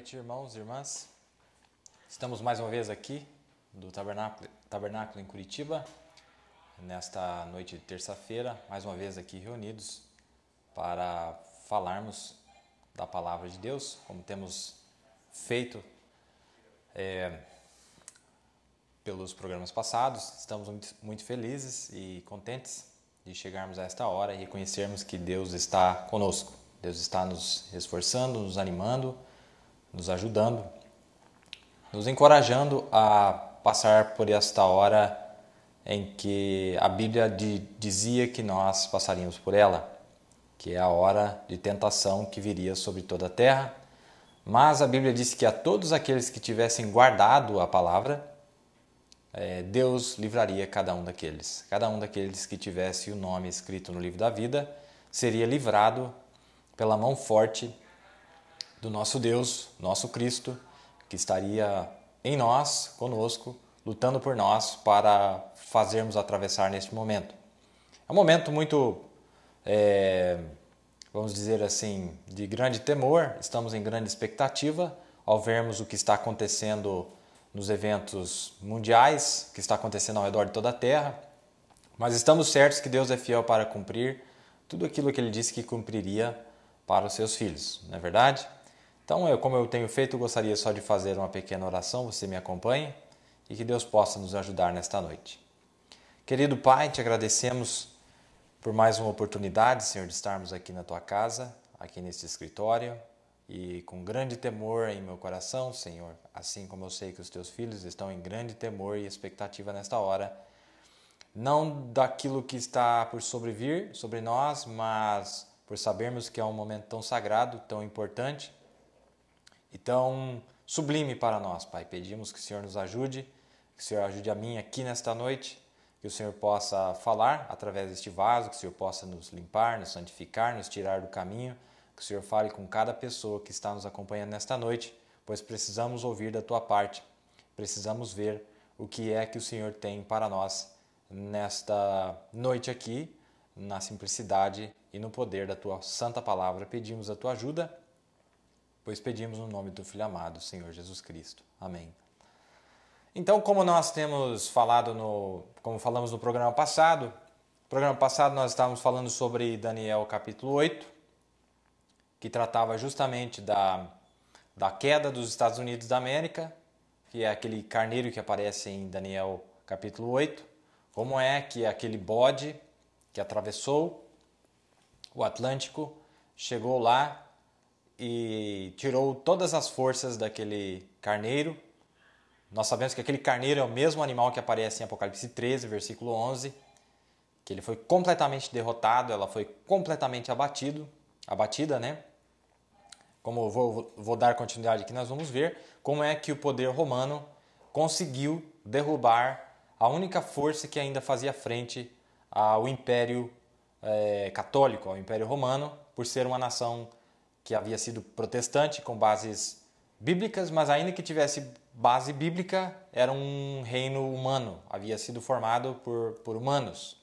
noite, irmãos e irmãs. Estamos mais uma vez aqui do Tabernáculo em Curitiba, nesta noite de terça-feira, mais uma vez aqui reunidos para falarmos da Palavra de Deus, como temos feito pelos programas passados. Estamos muito felizes e contentes de chegarmos a esta hora e reconhecermos que Deus está conosco. Deus está nos esforçando, nos animando, nos ajudando, nos encorajando a passar por esta hora em que a Bíblia dizia que nós passaríamos por ela, que é a hora de tentação que viria sobre toda a terra. Mas a Bíblia disse que a todos aqueles que tivessem guardado a palavra, Deus livraria cada um daqueles. Cada um daqueles que tivesse o nome escrito no livro da vida seria livrado pela mão forte do nosso Deus, nosso Cristo, que estaria em nós, conosco, lutando por nós para fazermos atravessar neste momento. É um momento muito, vamos dizer assim, de grande temor. Estamos em grande expectativa ao vermos o que está acontecendo nos eventos mundiais, que está acontecendo ao redor de toda a terra. Mas estamos certos que Deus é fiel para cumprir tudo aquilo que Ele disse que cumpriria para os seus filhos, não é verdade? Então, como eu tenho feito, gostaria só de fazer uma pequena oração, você me acompanhe e que Deus possa nos ajudar nesta noite. Querido Pai, te agradecemos por mais uma oportunidade, Senhor, de estarmos aqui na Tua casa, aqui neste escritório, e com grande temor em meu coração, Senhor, assim como eu sei que os Teus filhos estão em grande temor e expectativa nesta hora, não daquilo que está por sobrevir sobre nós, mas por sabermos que é um momento tão sagrado, tão importante e tão sublime para nós, Pai. Pedimos que o Senhor nos ajude, que o Senhor ajude a mim aqui nesta noite, que o Senhor possa falar através deste vaso, que o Senhor possa nos limpar, nos santificar, nos tirar do caminho, que o Senhor fale com cada pessoa que está nos acompanhando nesta noite, pois precisamos ouvir da Tua parte, precisamos ver o que é que o Senhor tem para nós nesta noite aqui, na simplicidade e no poder da Tua santa palavra. Pedimos a Tua ajuda, pois pedimos no nome do Filho amado, Senhor Jesus Cristo. Amém. Então, como nós temos falado como falamos no programa passado nós estávamos falando sobre Daniel capítulo 8, que tratava justamente da queda dos Estados Unidos da América, que é aquele carneiro que aparece em Daniel capítulo 8, como é que aquele bode que atravessou o Atlântico chegou lá e tirou todas as forças daquele carneiro. Nós sabemos que aquele carneiro é o mesmo animal que aparece em Apocalipse 13, versículo 11, que ele foi completamente derrotado, ela foi completamente abatida, né? Como eu vou dar continuidade aqui, nós vamos ver como é que o poder romano conseguiu derrubar a única força que ainda fazia frente ao Império Católico, ao Império Romano, por ser uma nação que havia sido protestante, com bases bíblicas, mas ainda que tivesse base bíblica, era um reino humano, havia sido formado por humanos.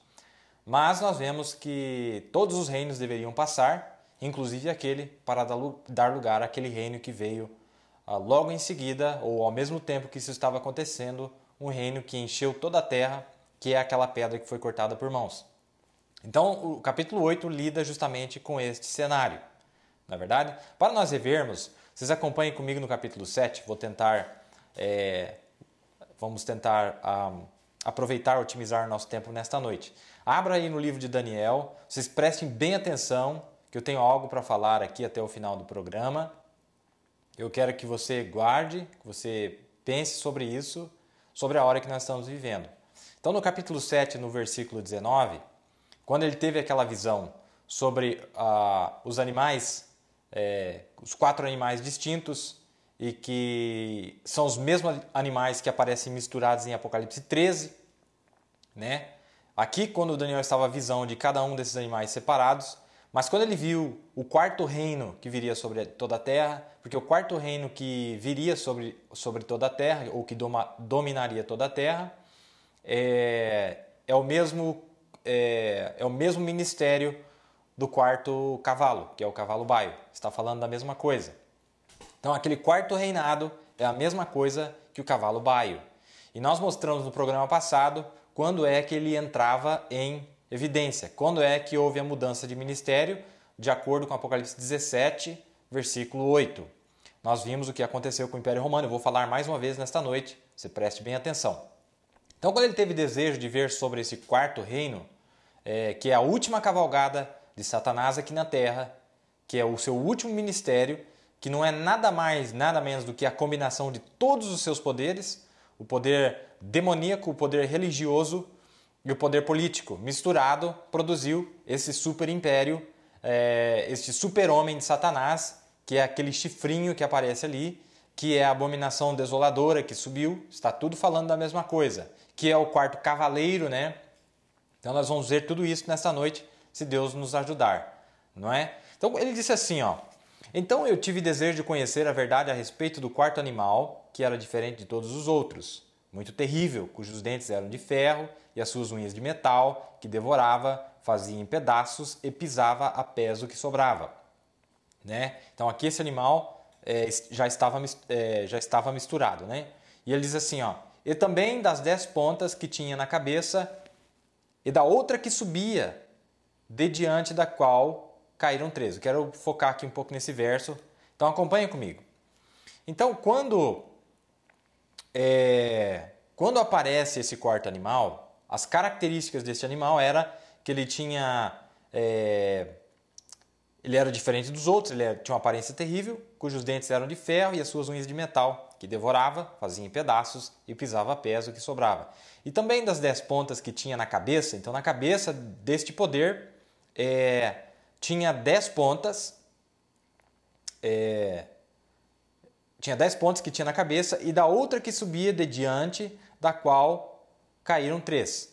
Mas nós vemos que todos os reinos deveriam passar, inclusive aquele, para dar lugar àquele reino que veio logo em seguida, ou ao mesmo tempo que isso estava acontecendo, um reino que encheu toda a terra, que é aquela pedra que foi cortada por mãos. Então, o capítulo 8 lida justamente com este cenário. Na verdade, para nós revermos, vocês acompanhem comigo no capítulo 7, vamos tentar aproveitar, otimizar o nosso tempo nesta noite. Abra aí no livro de Daniel, vocês prestem bem atenção, que eu tenho algo para falar aqui até o final do programa. Eu quero que você guarde, que você pense sobre isso, sobre a hora que nós estamos vivendo. Então, no capítulo 7, no versículo 19, quando ele teve aquela visão sobre os animais, os 4 animais distintos, e que são os mesmos animais que aparecem misturados em Apocalipse 13, né? Aqui, quando Daniel estava a visão de cada um desses animais separados, mas quando ele viu o 4º reino que viria sobre toda a terra, porque o 4º reino que viria sobre toda a terra, ou que dominaria toda a terra, é o mesmo ministério do 4º cavalo, que é o cavalo baio. Está falando da mesma coisa. Então aquele quarto reinado é a mesma coisa que o cavalo baio. E nós mostramos no programa passado quando é que ele entrava em evidência, quando é que houve a mudança de ministério, de acordo com Apocalipse 17, versículo 8. Nós vimos o que aconteceu com o Império Romano, eu vou falar mais uma vez nesta noite, você preste bem atenção. Então quando ele teve desejo de ver sobre esse quarto reino, que é a última cavalgada de Satanás aqui na terra, que é o seu último ministério, que não é nada mais, nada menos do que a combinação de todos os seus poderes, o poder demoníaco, o poder religioso e o poder político, misturado, produziu esse super império, este super-homem de Satanás, que é aquele chifrinho que aparece ali, que é a abominação desoladora que subiu, está tudo falando da mesma coisa, que é o quarto cavaleiro, né? Então nós vamos ver tudo isso nesta noite, se Deus nos ajudar, não é? Então ele disse assim, ó: então eu tive desejo de conhecer a verdade a respeito do quarto animal, que era diferente de todos os outros, muito terrível, cujos dentes eram de ferro e as suas unhas de metal, que devorava, fazia em pedaços e pisava a pés o que sobrava. Né? Então aqui esse animal já estava misturado. Né? E ele diz assim, ó: e também das 10 pontas que tinha na cabeça e da outra que subia, de diante da qual caíram 13. Eu quero focar aqui um pouco nesse verso, então acompanha comigo. Então quando aparece esse quarto animal, as características desse animal era que ele tinha... ele era diferente dos outros, ele tinha uma aparência terrível, cujos dentes eram de ferro e as suas unhas de metal, que devorava, fazia em pedaços e pisava a pés o que sobrava. E também das 10 pontas que tinha na cabeça, então na cabeça deste poder tinha 10 pontas, tinha 10 pontas que tinha na cabeça e da outra que subia de diante, da qual caíram 3.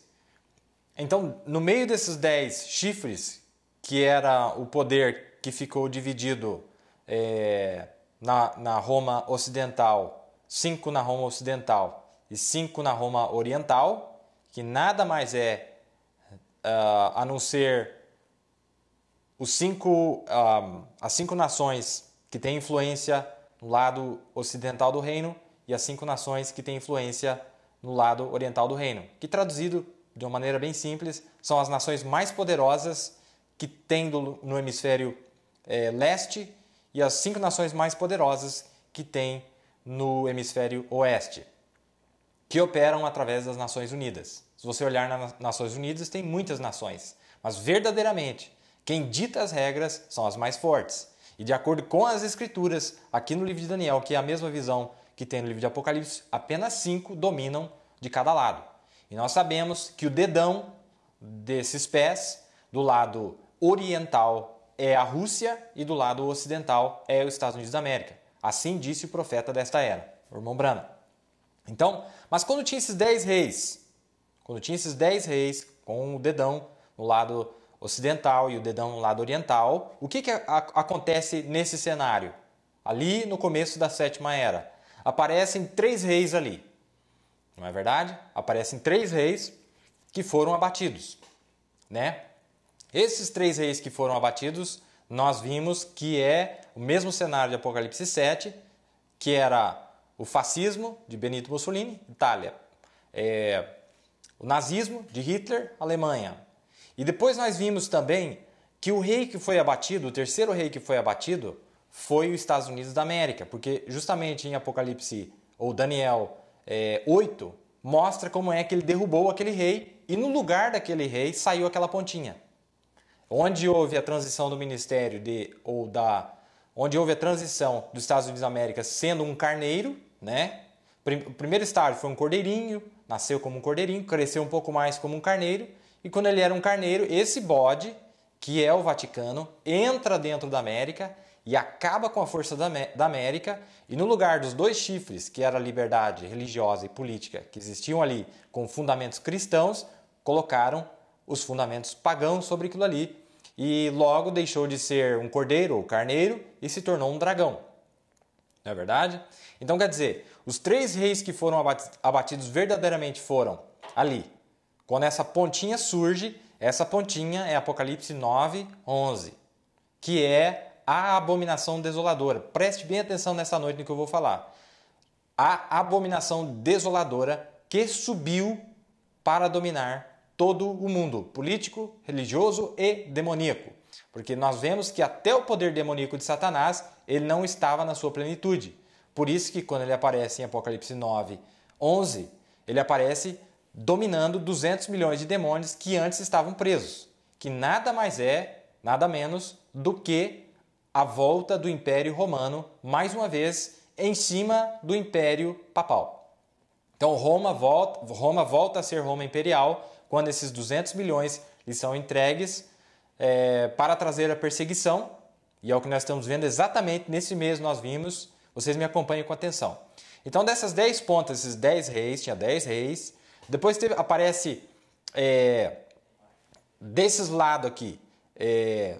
Então, no meio desses 10 chifres, que era o poder que ficou dividido na Roma Ocidental, 5 na Roma Ocidental e 5 na Roma Oriental, que nada mais é a não ser as 5 nações que têm influência no lado ocidental do reino e as 5 nações que têm influência no lado oriental do reino, que traduzido de uma maneira bem simples, são as nações mais poderosas que tem no hemisfério leste e as 5 nações mais poderosas que tem no hemisfério oeste, que operam através das Nações Unidas. Se você olhar nas Nações Unidas, tem muitas nações, mas verdadeiramente quem dita as regras são as mais fortes. E de acordo com as Escrituras, aqui no livro de Daniel, que é a mesma visão que tem no livro de Apocalipse, apenas 5 dominam de cada lado. E nós sabemos que o dedão desses pés, do lado oriental é a Rússia e do lado ocidental é os Estados Unidos da América. Assim disse o profeta desta era, o irmão Branham. Então, mas quando tinha esses 10 reis, com o dedão no lado ocidental e o dedão no lado oriental, o que acontece nesse cenário? Ali no começo da 7ª era, aparecem 3 reis ali, não é verdade? Aparecem 3 reis que foram abatidos, né? Esses 3 reis que foram abatidos, nós vimos que é o mesmo cenário de Apocalipse 7, que era o fascismo de Benito Mussolini, Itália, o nazismo de Hitler, Alemanha. E depois nós vimos também que o rei que foi abatido, o terceiro rei que foi abatido, foi os Estados Unidos da América, porque justamente em Apocalipse, ou Daniel 8, mostra como é que ele derrubou aquele rei e no lugar daquele rei saiu aquela pontinha. Onde houve a transição do ministério onde houve a transição dos Estados Unidos da América sendo um carneiro, né? O primeiro estágio foi um cordeirinho, nasceu como um cordeirinho, cresceu um pouco mais como um carneiro, e quando ele era um carneiro, esse bode, que é o Vaticano, entra dentro da América e acaba com a força da América, e no lugar dos 2 chifres, que era a liberdade religiosa e política, que existiam ali com fundamentos cristãos, colocaram os fundamentos pagãos sobre aquilo ali, e logo deixou de ser um cordeiro ou carneiro e se tornou um dragão. Não é verdade? Então quer dizer, os 3 reis que foram abatidos verdadeiramente foram ali. Quando essa pontinha surge, essa pontinha é Apocalipse 9, 11, que é a abominação desoladora. Preste bem atenção nessa noite no que eu vou falar. A abominação desoladora que subiu para dominar todo o mundo, político, religioso e demoníaco. Porque nós vemos que até o poder demoníaco de Satanás, ele não estava na sua plenitude. Por isso que quando ele aparece em Apocalipse 9, 11, ele aparece dominando 200 milhões de demônios que antes estavam presos. Que nada mais é, nada menos do que a volta do Império Romano, mais uma vez, em cima do Império Papal. Então Roma volta a ser Roma Imperial quando esses 200 milhões lhes são entregues para trazer a perseguição. E é o que nós estamos vendo exatamente nesse mês nós vimos. Vocês me acompanhem com atenção. Então dessas 10 pontas, esses 10 reis, tinha 10 reis. Depois aparece desses lados aqui,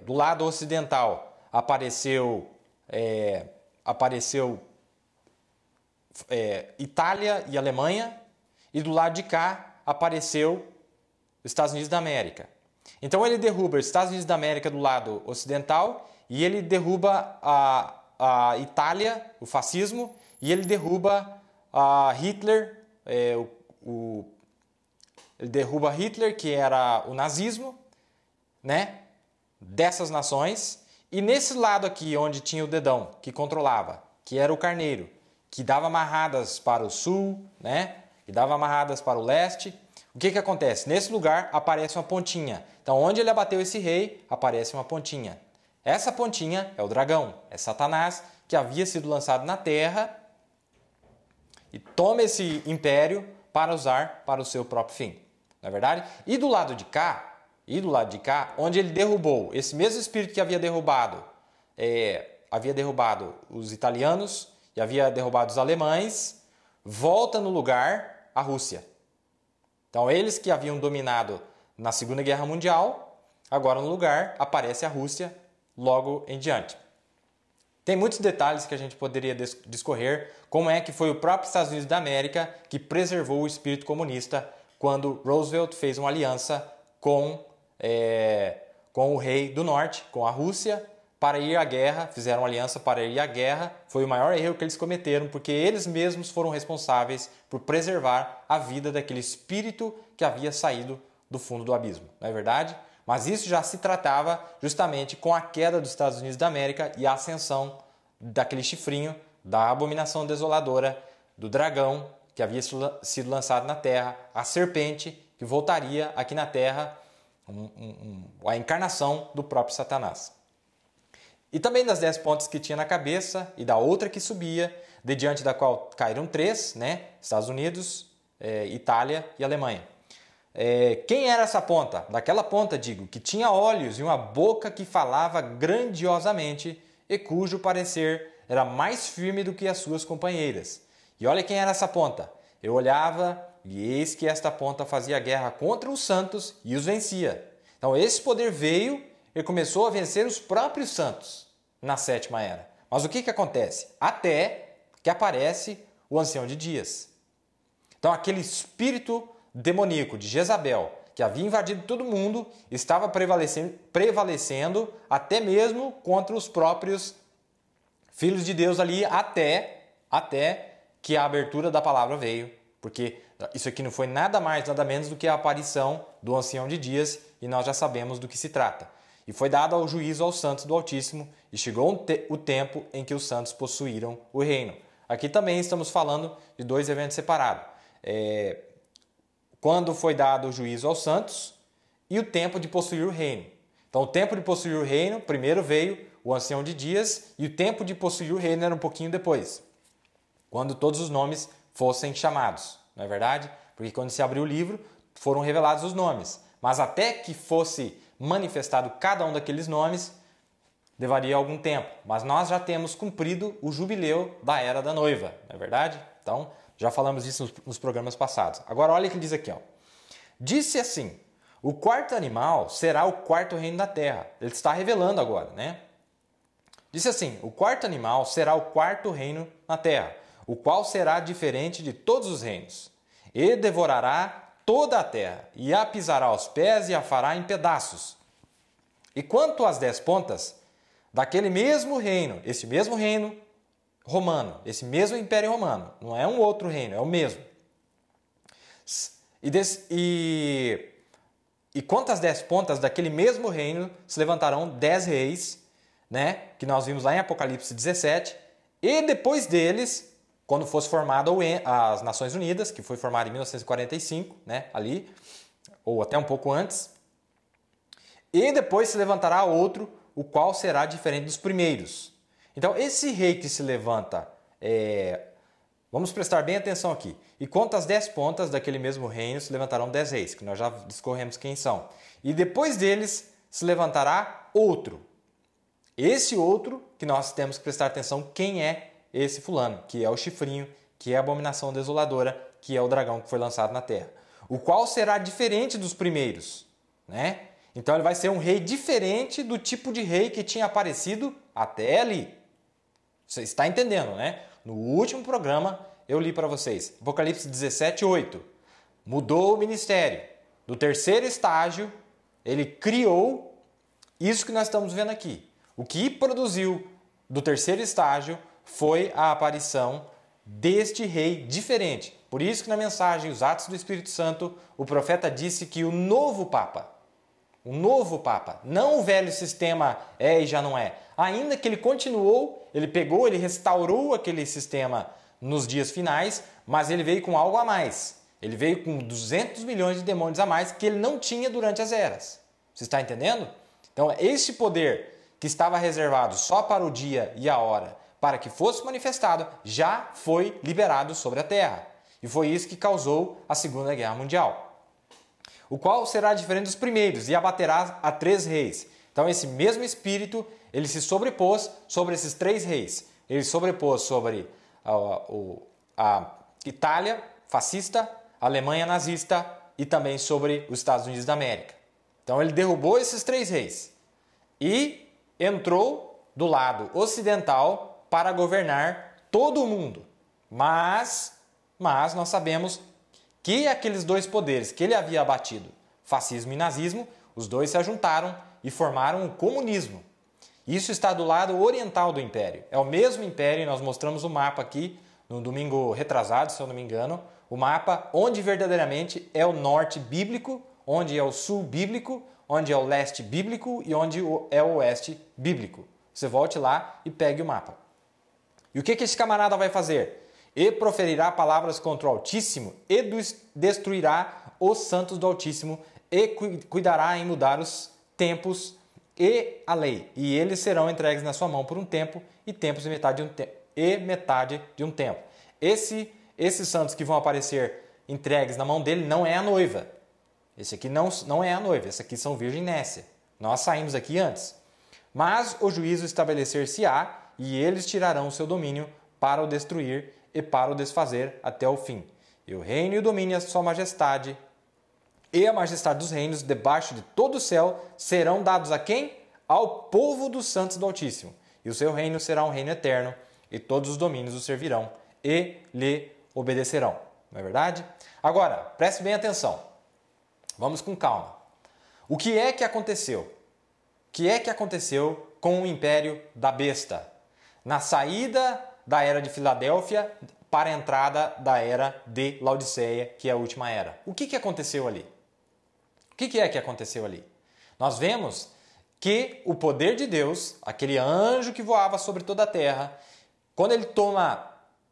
do lado ocidental, apareceu Itália e Alemanha, e do lado de cá apareceu os Estados Unidos da América. Então ele derruba os Estados Unidos da América do lado ocidental, e ele derruba a Itália, o fascismo, e ele derruba Hitler, ele derruba Hitler, que era o nazismo, né, dessas nações. E nesse lado aqui, onde tinha o dedão, que controlava, que era o carneiro, que dava amarradas para o sul, né, e dava amarradas para o leste, o que acontece? Nesse lugar aparece uma pontinha. Então, onde ele abateu esse rei, aparece uma pontinha. Essa pontinha é o dragão, é Satanás, que havia sido lançado na terra e toma esse império para usar para o seu próprio fim. Não é verdade? E do lado de cá, onde ele derrubou esse mesmo espírito que havia derrubado os italianos e havia derrubado os alemães, volta no lugar a Rússia. Então, eles que haviam dominado na Segunda Guerra Mundial, agora no lugar aparece a Rússia logo em diante. Tem muitos detalhes que a gente poderia discorrer, como é que foi o próprio Estados Unidos da América que preservou o espírito comunista quando Roosevelt fez uma aliança com o rei do norte, com a Rússia, para ir à guerra, fizeram uma aliança para ir à guerra. Foi o maior erro que eles cometeram, porque eles mesmos foram responsáveis por preservar a vida daquele espírito que havia saído do fundo do abismo, não é verdade? Mas isso já se tratava justamente com a queda dos Estados Unidos da América e a ascensão daquele chifrinho, da abominação desoladora, do dragão que havia sido lançado na terra, a serpente que voltaria aqui na terra, a encarnação do próprio Satanás. E também das 10 pontas que tinha na cabeça e da outra que subia, de diante da qual caíram 3, né? Estados Unidos, Itália e Alemanha. Quem era essa ponta? Daquela ponta, digo, que tinha olhos e uma boca que falava grandiosamente e cujo parecer era mais firme do que as suas companheiras. E olha quem era essa ponta. Eu olhava e eis que esta ponta fazia guerra contra os santos e os vencia. Então esse poder veio e começou a vencer os próprios santos na 7ª era. Mas o que acontece? Até que aparece o Ancião de Dias. Então aquele espírito demoníaco de Jezabel, que havia invadido todo mundo, estava prevalecendo até mesmo contra os próprios filhos de Deus ali, até que a abertura da palavra veio. Porque isso aqui não foi nada mais, nada menos do que a aparição do Ancião de Dias, e nós já sabemos do que se trata. E foi dado ao juízo aos santos do Altíssimo, e chegou o tempo em que os santos possuíram o reino. Aqui também estamos falando de 2 eventos separados. Quando foi dado o juízo aos santos e o tempo de possuir o reino. Então, o tempo de possuir o reino, primeiro veio o Ancião de Dias, e o tempo de possuir o reino era um pouquinho depois, quando todos os nomes fossem chamados, não é verdade? Porque quando se abriu o livro, foram revelados os nomes. Mas até que fosse manifestado cada um daqueles nomes, levaria algum tempo. Mas nós já temos cumprido o jubileu da Era da Noiva, não é verdade? Então, já falamos disso nos programas passados. Agora, olha o que diz aqui. Disse assim, o quarto animal será o quarto reino da terra. Ele está revelando agora, né? Disse assim, o quarto animal será o quarto reino na terra, o qual será diferente de todos os reinos. E devorará toda a terra, e a pisará aos pés e a fará em pedaços. E quanto às 10 pontas, daquele mesmo reino, esse mesmo reino romano, esse mesmo Império Romano, não é um outro reino, é o mesmo. E quanto às 10 pontas daquele mesmo reino se levantarão 10 reis, né, que nós vimos lá em Apocalipse 17, e depois deles, quando fosse formada as Nações Unidas, que foi formada em 1945, né, ali, ou até um pouco antes, e depois se levantará outro, o qual será diferente dos primeiros. Então, esse rei que se levanta, vamos prestar bem atenção aqui. E quanto às 10 pontas daquele mesmo reino se levantarão 10 reis, que nós já discorremos quem são. E depois deles se levantará outro. Esse outro que nós temos que prestar atenção quem é esse fulano, que é o chifrinho, que é a abominação desoladora, que é o dragão que foi lançado na terra. O qual será diferente dos primeiros, né? Então ele vai ser um rei diferente do tipo de rei que tinha aparecido até ali. Você está entendendo, né? No último programa eu li para vocês, Apocalipse 17, 8. Mudou o ministério. Do terceiro estágio, ele criou isso que nós estamos vendo aqui. O que produziu do terceiro estágio foi a aparição deste rei diferente. Por isso que na mensagem Os Atos do Espírito Santo, o profeta disse que o novo Papa, não o velho sistema é e já não é. Ainda que ele continuou, ele restaurou aquele sistema nos dias finais, mas ele veio com algo a mais. Ele veio com 200 milhões de demônios a mais que ele não tinha durante as eras. Você está entendendo? Então, esse poder que estava reservado só para o dia e a hora, para que fosse manifestado, já foi liberado sobre a terra. E foi isso que causou a Segunda Guerra Mundial. O qual será diferente dos primeiros e abaterá a 3 reis. Então esse mesmo espírito, ele se sobrepôs sobre esses 3 reis. Ele sobrepôs sobre a Itália fascista, a Alemanha nazista e também sobre os Estados Unidos da América. Então ele derrubou esses 3 reis e entrou do lado ocidental para governar todo o mundo. Mas nós sabemos que aqueles 2 poderes que ele havia abatido, fascismo e nazismo, os 2 se ajuntaram e formaram o comunismo. Isso está do lado oriental do império. É o mesmo império, e nós mostramos o mapa aqui no domingo retrasado, se eu não me engano, o mapa onde verdadeiramente é o norte bíblico, onde é o sul bíblico, onde é o leste bíblico e onde é o oeste bíblico. Você volte lá e pegue o mapa. E o que esse camarada vai fazer? E proferirá palavras contra o Altíssimo e destruirá os santos do Altíssimo e cuidará em mudar os tempos e a lei. E eles serão entregues na sua mão por um tempo e metade de um tempo. Esses santos que vão aparecer entregues na mão dele não é a noiva. Esse aqui não é a noiva, esse aqui são virgem nécia. Nós saímos aqui antes. Mas o juízo estabelecer-se-á e eles tirarão o seu domínio para o destruir e para o desfazer até o fim. E o reino e o domínio, a sua majestade e a majestade dos reinos debaixo de todo o céu serão dados a quem? Ao povo dos santos do Altíssimo. E o seu reino será um reino eterno e todos os domínios o servirão e lhe obedecerão. Não é verdade? Agora, preste bem atenção. Vamos com calma. O que é que aconteceu? O que é que aconteceu com o império da besta? Na saída da era de Filadélfia para a entrada da era de Laodiceia, que é a última era. O que aconteceu ali? O que é que aconteceu ali? Nós vemos que o poder de Deus, aquele anjo que voava sobre toda a terra, quando ele toma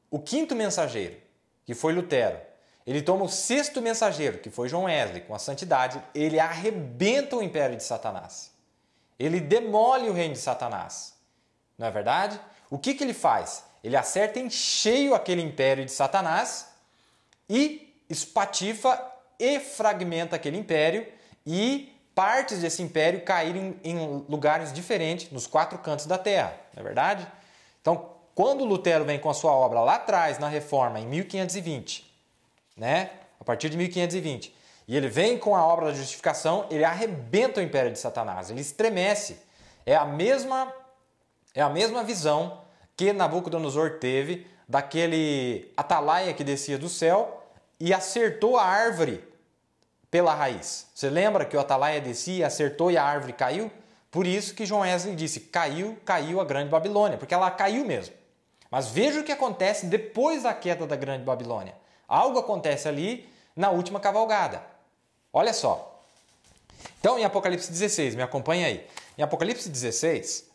o 5º mensageiro, que foi Lutero, ele toma o 6º mensageiro, que foi John Wesley, com a santidade, ele arrebenta o império de Satanás. Ele demole o reino de Satanás. Não é verdade? O que ele faz? Ele acerta em cheio aquele império de Satanás e espatifa e fragmenta aquele império e partes desse império caírem em lugares diferentes nos 4 cantos da terra. Não é verdade? Então, quando Lutero vem com a sua obra lá atrás, na Reforma, em 1520, né? A partir de 1520, e ele vem com a obra da justificação, ele arrebenta o império de Satanás, ele estremece. É a mesma visão que Nabucodonosor teve daquele atalaia que descia do céu e acertou a árvore pela raiz. Você lembra que o atalaia descia, acertou e a árvore caiu? Por isso que John Wesley disse, caiu a grande Babilônia, porque ela caiu mesmo. Mas veja o que acontece depois da queda da grande Babilônia. Algo acontece ali na última cavalgada. Olha só. Então, em Apocalipse 16, me acompanha aí. Em Apocalipse 16,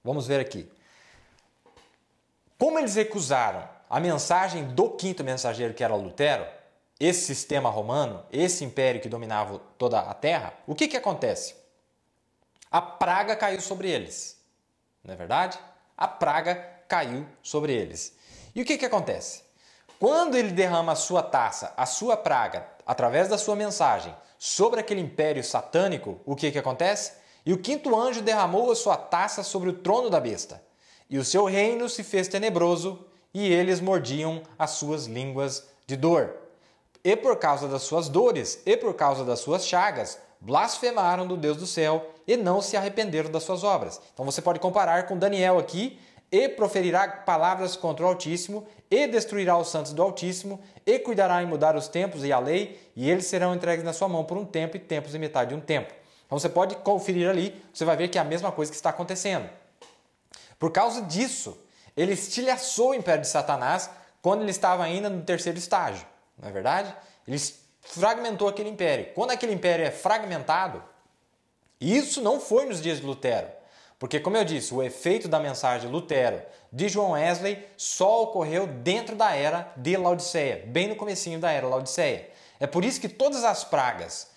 vamos ver aqui. Como eles recusaram a mensagem do quinto mensageiro, que era Lutero, esse sistema romano, esse império que dominava toda a terra, o que acontece? A praga caiu sobre eles. Não é verdade? A praga caiu sobre eles. E o que acontece? Quando ele derrama a sua taça, a sua praga, através da sua mensagem, sobre aquele império satânico, o que acontece? E o quinto anjo derramou a sua taça sobre o trono da besta. E o seu reino se fez tenebroso, e eles mordiam as suas línguas de dor. E por causa das suas dores, e por causa das suas chagas, blasfemaram do Deus do céu, e não se arrependeram das suas obras. Então você pode comparar com Daniel aqui, e proferirá palavras contra o Altíssimo, e destruirá os santos do Altíssimo, e cuidará em mudar os tempos e a lei, e eles serão entregues na sua mão por um tempo e tempos e metade de um tempo. Então você pode conferir ali, você vai ver que é a mesma coisa que está acontecendo. Por causa disso, ele estilhaçou o império de Satanás quando ele estava ainda no terceiro estágio, não é verdade? Ele fragmentou aquele império. Quando aquele império é fragmentado, isso não foi nos dias de Lutero. Porque, como eu disse, o efeito da mensagem de Lutero, de John Wesley, só ocorreu dentro da era de Laodiceia, bem no comecinho da era Laodiceia. É por isso que todas as pragas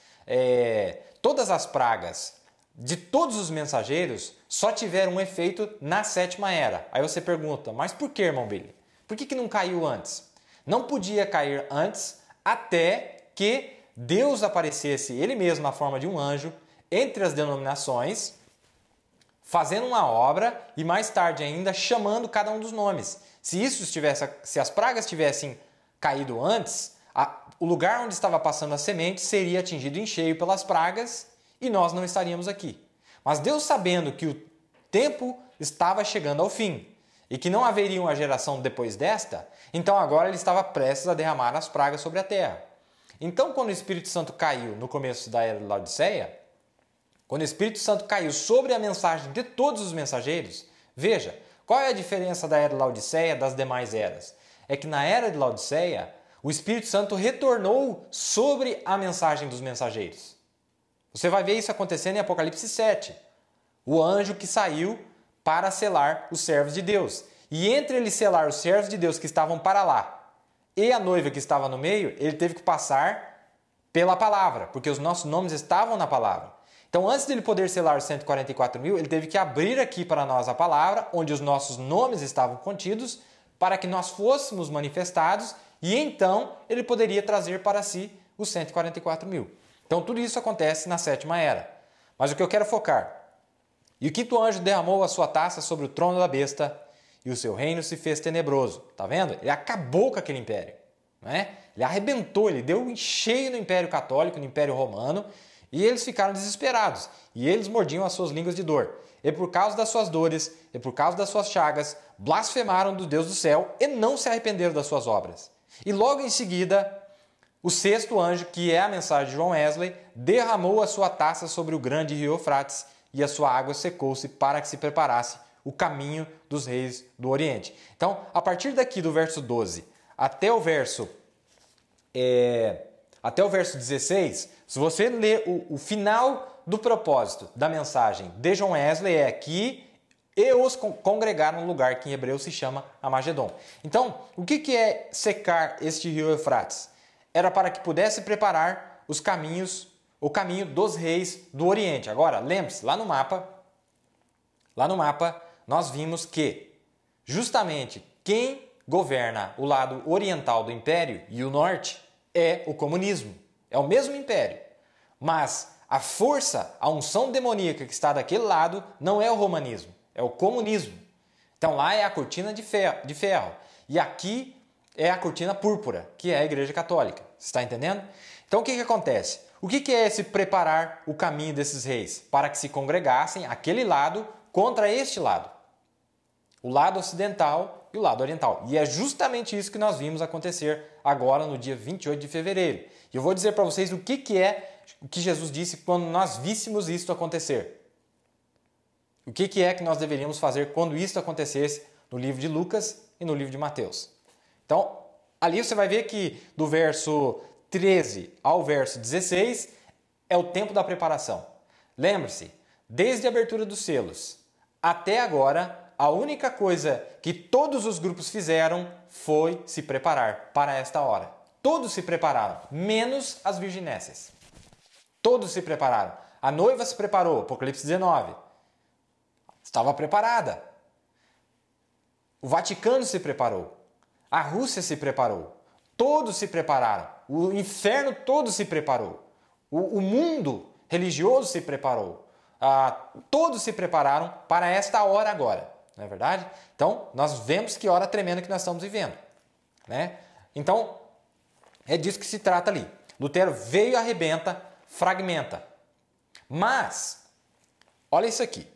de todos os mensageiros só tiveram um efeito na sétima era. Aí você pergunta, mas por que, irmão Billy? Por que não caiu antes? Não podia cair antes até que Deus aparecesse ele mesmo na forma de um anjo entre as denominações, fazendo uma obra e mais tarde ainda chamando cada um dos nomes. Se as pragas tivessem caído antes, o lugar onde estava passando a semente seria atingido em cheio pelas pragas e nós não estaríamos aqui. Mas Deus, sabendo que o tempo estava chegando ao fim e que não haveria uma geração depois desta, então agora ele estava prestes a derramar as pragas sobre a terra. Então, quando o Espírito Santo caiu no começo da era de Laodiceia, quando o Espírito Santo caiu sobre a mensagem de todos os mensageiros, veja, qual é a diferença da era de Laodiceia das demais eras? É que na era de Laodiceia, o Espírito Santo retornou sobre a mensagem dos mensageiros. Você vai ver isso acontecendo em Apocalipse 7. O anjo que saiu para selar os servos de Deus. E entre ele selar os servos de Deus que estavam para lá e a noiva que estava no meio, ele teve que passar pela palavra, porque os nossos nomes estavam na palavra. Então, antes de ele poder selar os 144 mil, ele teve que abrir aqui para nós a palavra, onde os nossos nomes estavam contidos, para que nós fôssemos manifestados, e então ele poderia trazer para si os 144 mil. Então, tudo isso acontece na sétima era. Mas o que eu quero focar. E o quinto anjo derramou a sua taça sobre o trono da besta, e o seu reino se fez tenebroso. Está vendo? Ele acabou com aquele império. Não é? Ele arrebentou, ele deu um cheio no Império Católico, no Império Romano, e eles ficaram desesperados, e eles mordiam as suas línguas de dor. E por causa das suas dores, e por causa das suas chagas, blasfemaram do Deus do céu e não se arrependeram das suas obras. E logo em seguida, o sexto anjo, que é a mensagem de John Wesley, derramou a sua taça sobre o grande rio Eufrates, e a sua água secou-se para que se preparasse o caminho dos reis do Oriente. Então, a partir daqui do verso 12 até o verso 16, se você ler o final do propósito da mensagem de John Wesley, é aqui, e os congregaram no lugar que em hebreu se chama Amagedon. Então, o que é secar este rio Eufrates? Era para que pudesse preparar o caminho dos reis do Oriente. Agora, lembre-se, lá no mapa, nós vimos que justamente quem governa o lado oriental do império e o norte é o comunismo. É o mesmo império. Mas a força, a unção demoníaca que está daquele lado não é o romanismo, é o comunismo. Então lá é a cortina de ferro. E aqui é a cortina púrpura, que é a Igreja Católica. Você está entendendo? Então o que acontece? O que é esse preparar o caminho desses reis? Para que se congregassem aquele lado contra este lado. O lado ocidental e o lado oriental. E é justamente isso que nós vimos acontecer agora no dia 28 de fevereiro. E eu vou dizer para vocês o que é o que Jesus disse quando nós víssemos isto acontecer? O que é que nós deveríamos fazer quando isso acontecesse no livro de Lucas e no livro de Mateus? Então, ali você vai ver que do verso 13 ao verso 16 é o tempo da preparação. Lembre-se, desde a abertura dos selos até agora, a única coisa que todos os grupos fizeram foi se preparar para esta hora. Todos se prepararam, menos as virginécias. Todos se prepararam. A noiva se preparou, Apocalipse 19. Estava preparada. O Vaticano se preparou. A Rússia se preparou. Todos se prepararam. O inferno todo se preparou. O mundo religioso se preparou. Todos se prepararam para esta hora agora. Não é verdade? Então, nós vemos que hora tremenda que nós estamos vivendo. Né? Então, é disso que se trata ali. Lutero veio, arrebenta, fragmenta. Mas, olha isso aqui.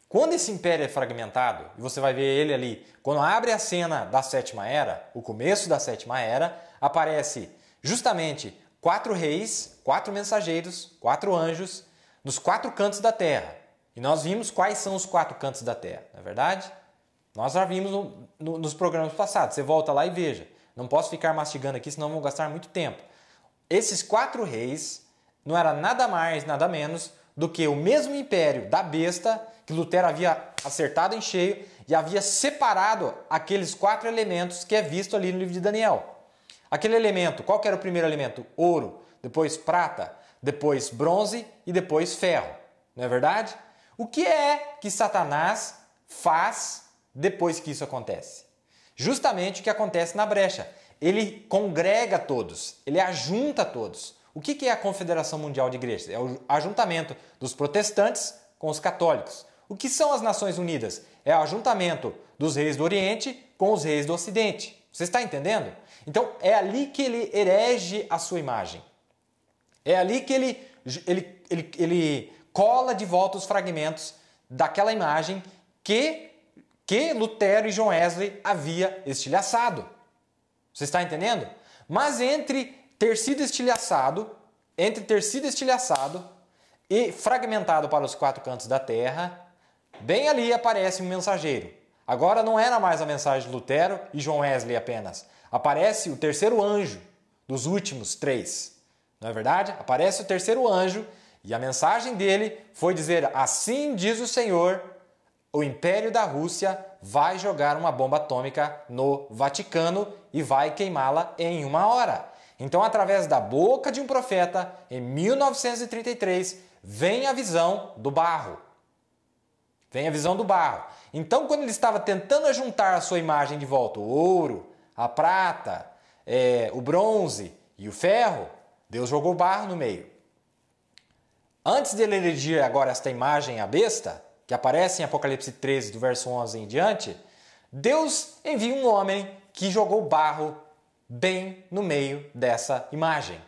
Quando esse império é fragmentado, e você vai ver ele ali, quando abre a cena da Sétima Era, o começo da Sétima Era, aparece justamente 4 reis, 4 mensageiros, 4 anjos, nos 4 cantos da terra. E nós vimos quais são os 4 cantos da terra, não é verdade? Nós já vimos nos programas passados. Você volta lá e veja. Não posso ficar mastigando aqui, senão vou gastar muito tempo. Esses 4 reis não era nada mais, nada menos do que o mesmo império da besta que Lutero havia acertado em cheio e havia separado aqueles 4 elementos que é visto ali no livro de Daniel. Aquele elemento, qual que era o primeiro elemento? Ouro, depois prata, depois bronze e depois ferro. Não é verdade? O que é que Satanás faz depois que isso acontece? Justamente o que acontece na brecha. Ele congrega todos, ele ajunta todos. O que é a Confederação Mundial de Igrejas? É o ajuntamento dos protestantes com os católicos. O que são as Nações Unidas? É o ajuntamento dos reis do Oriente com os reis do Ocidente. Você está entendendo? Então é ali que ele erege a sua imagem. É ali que ele cola de volta os fragmentos daquela imagem que Lutero e John Wesley havia estilhaçado. Você está entendendo? Mas entre ter sido estilhaçado e fragmentado para os 4 cantos da terra, bem ali aparece um mensageiro. Agora não era mais a mensagem de Lutero e John Wesley apenas. Aparece o terceiro anjo dos últimos 3. Não é verdade? Aparece o terceiro anjo e a mensagem dele foi dizer: assim diz o Senhor, o Império da Rússia vai jogar uma bomba atômica no Vaticano e vai queimá-la em 1 hora. Então, através da boca de um profeta, em 1933, vem a visão do barro. Vem a visão do barro. Então, quando ele estava tentando juntar a sua imagem de volta, o ouro, a prata, o bronze e o ferro, Deus jogou barro no meio. Antes de ele erigir agora esta imagem à besta, que aparece em Apocalipse 13, do verso 11 em diante, Deus envia um homem que jogou barro bem no meio dessa imagem.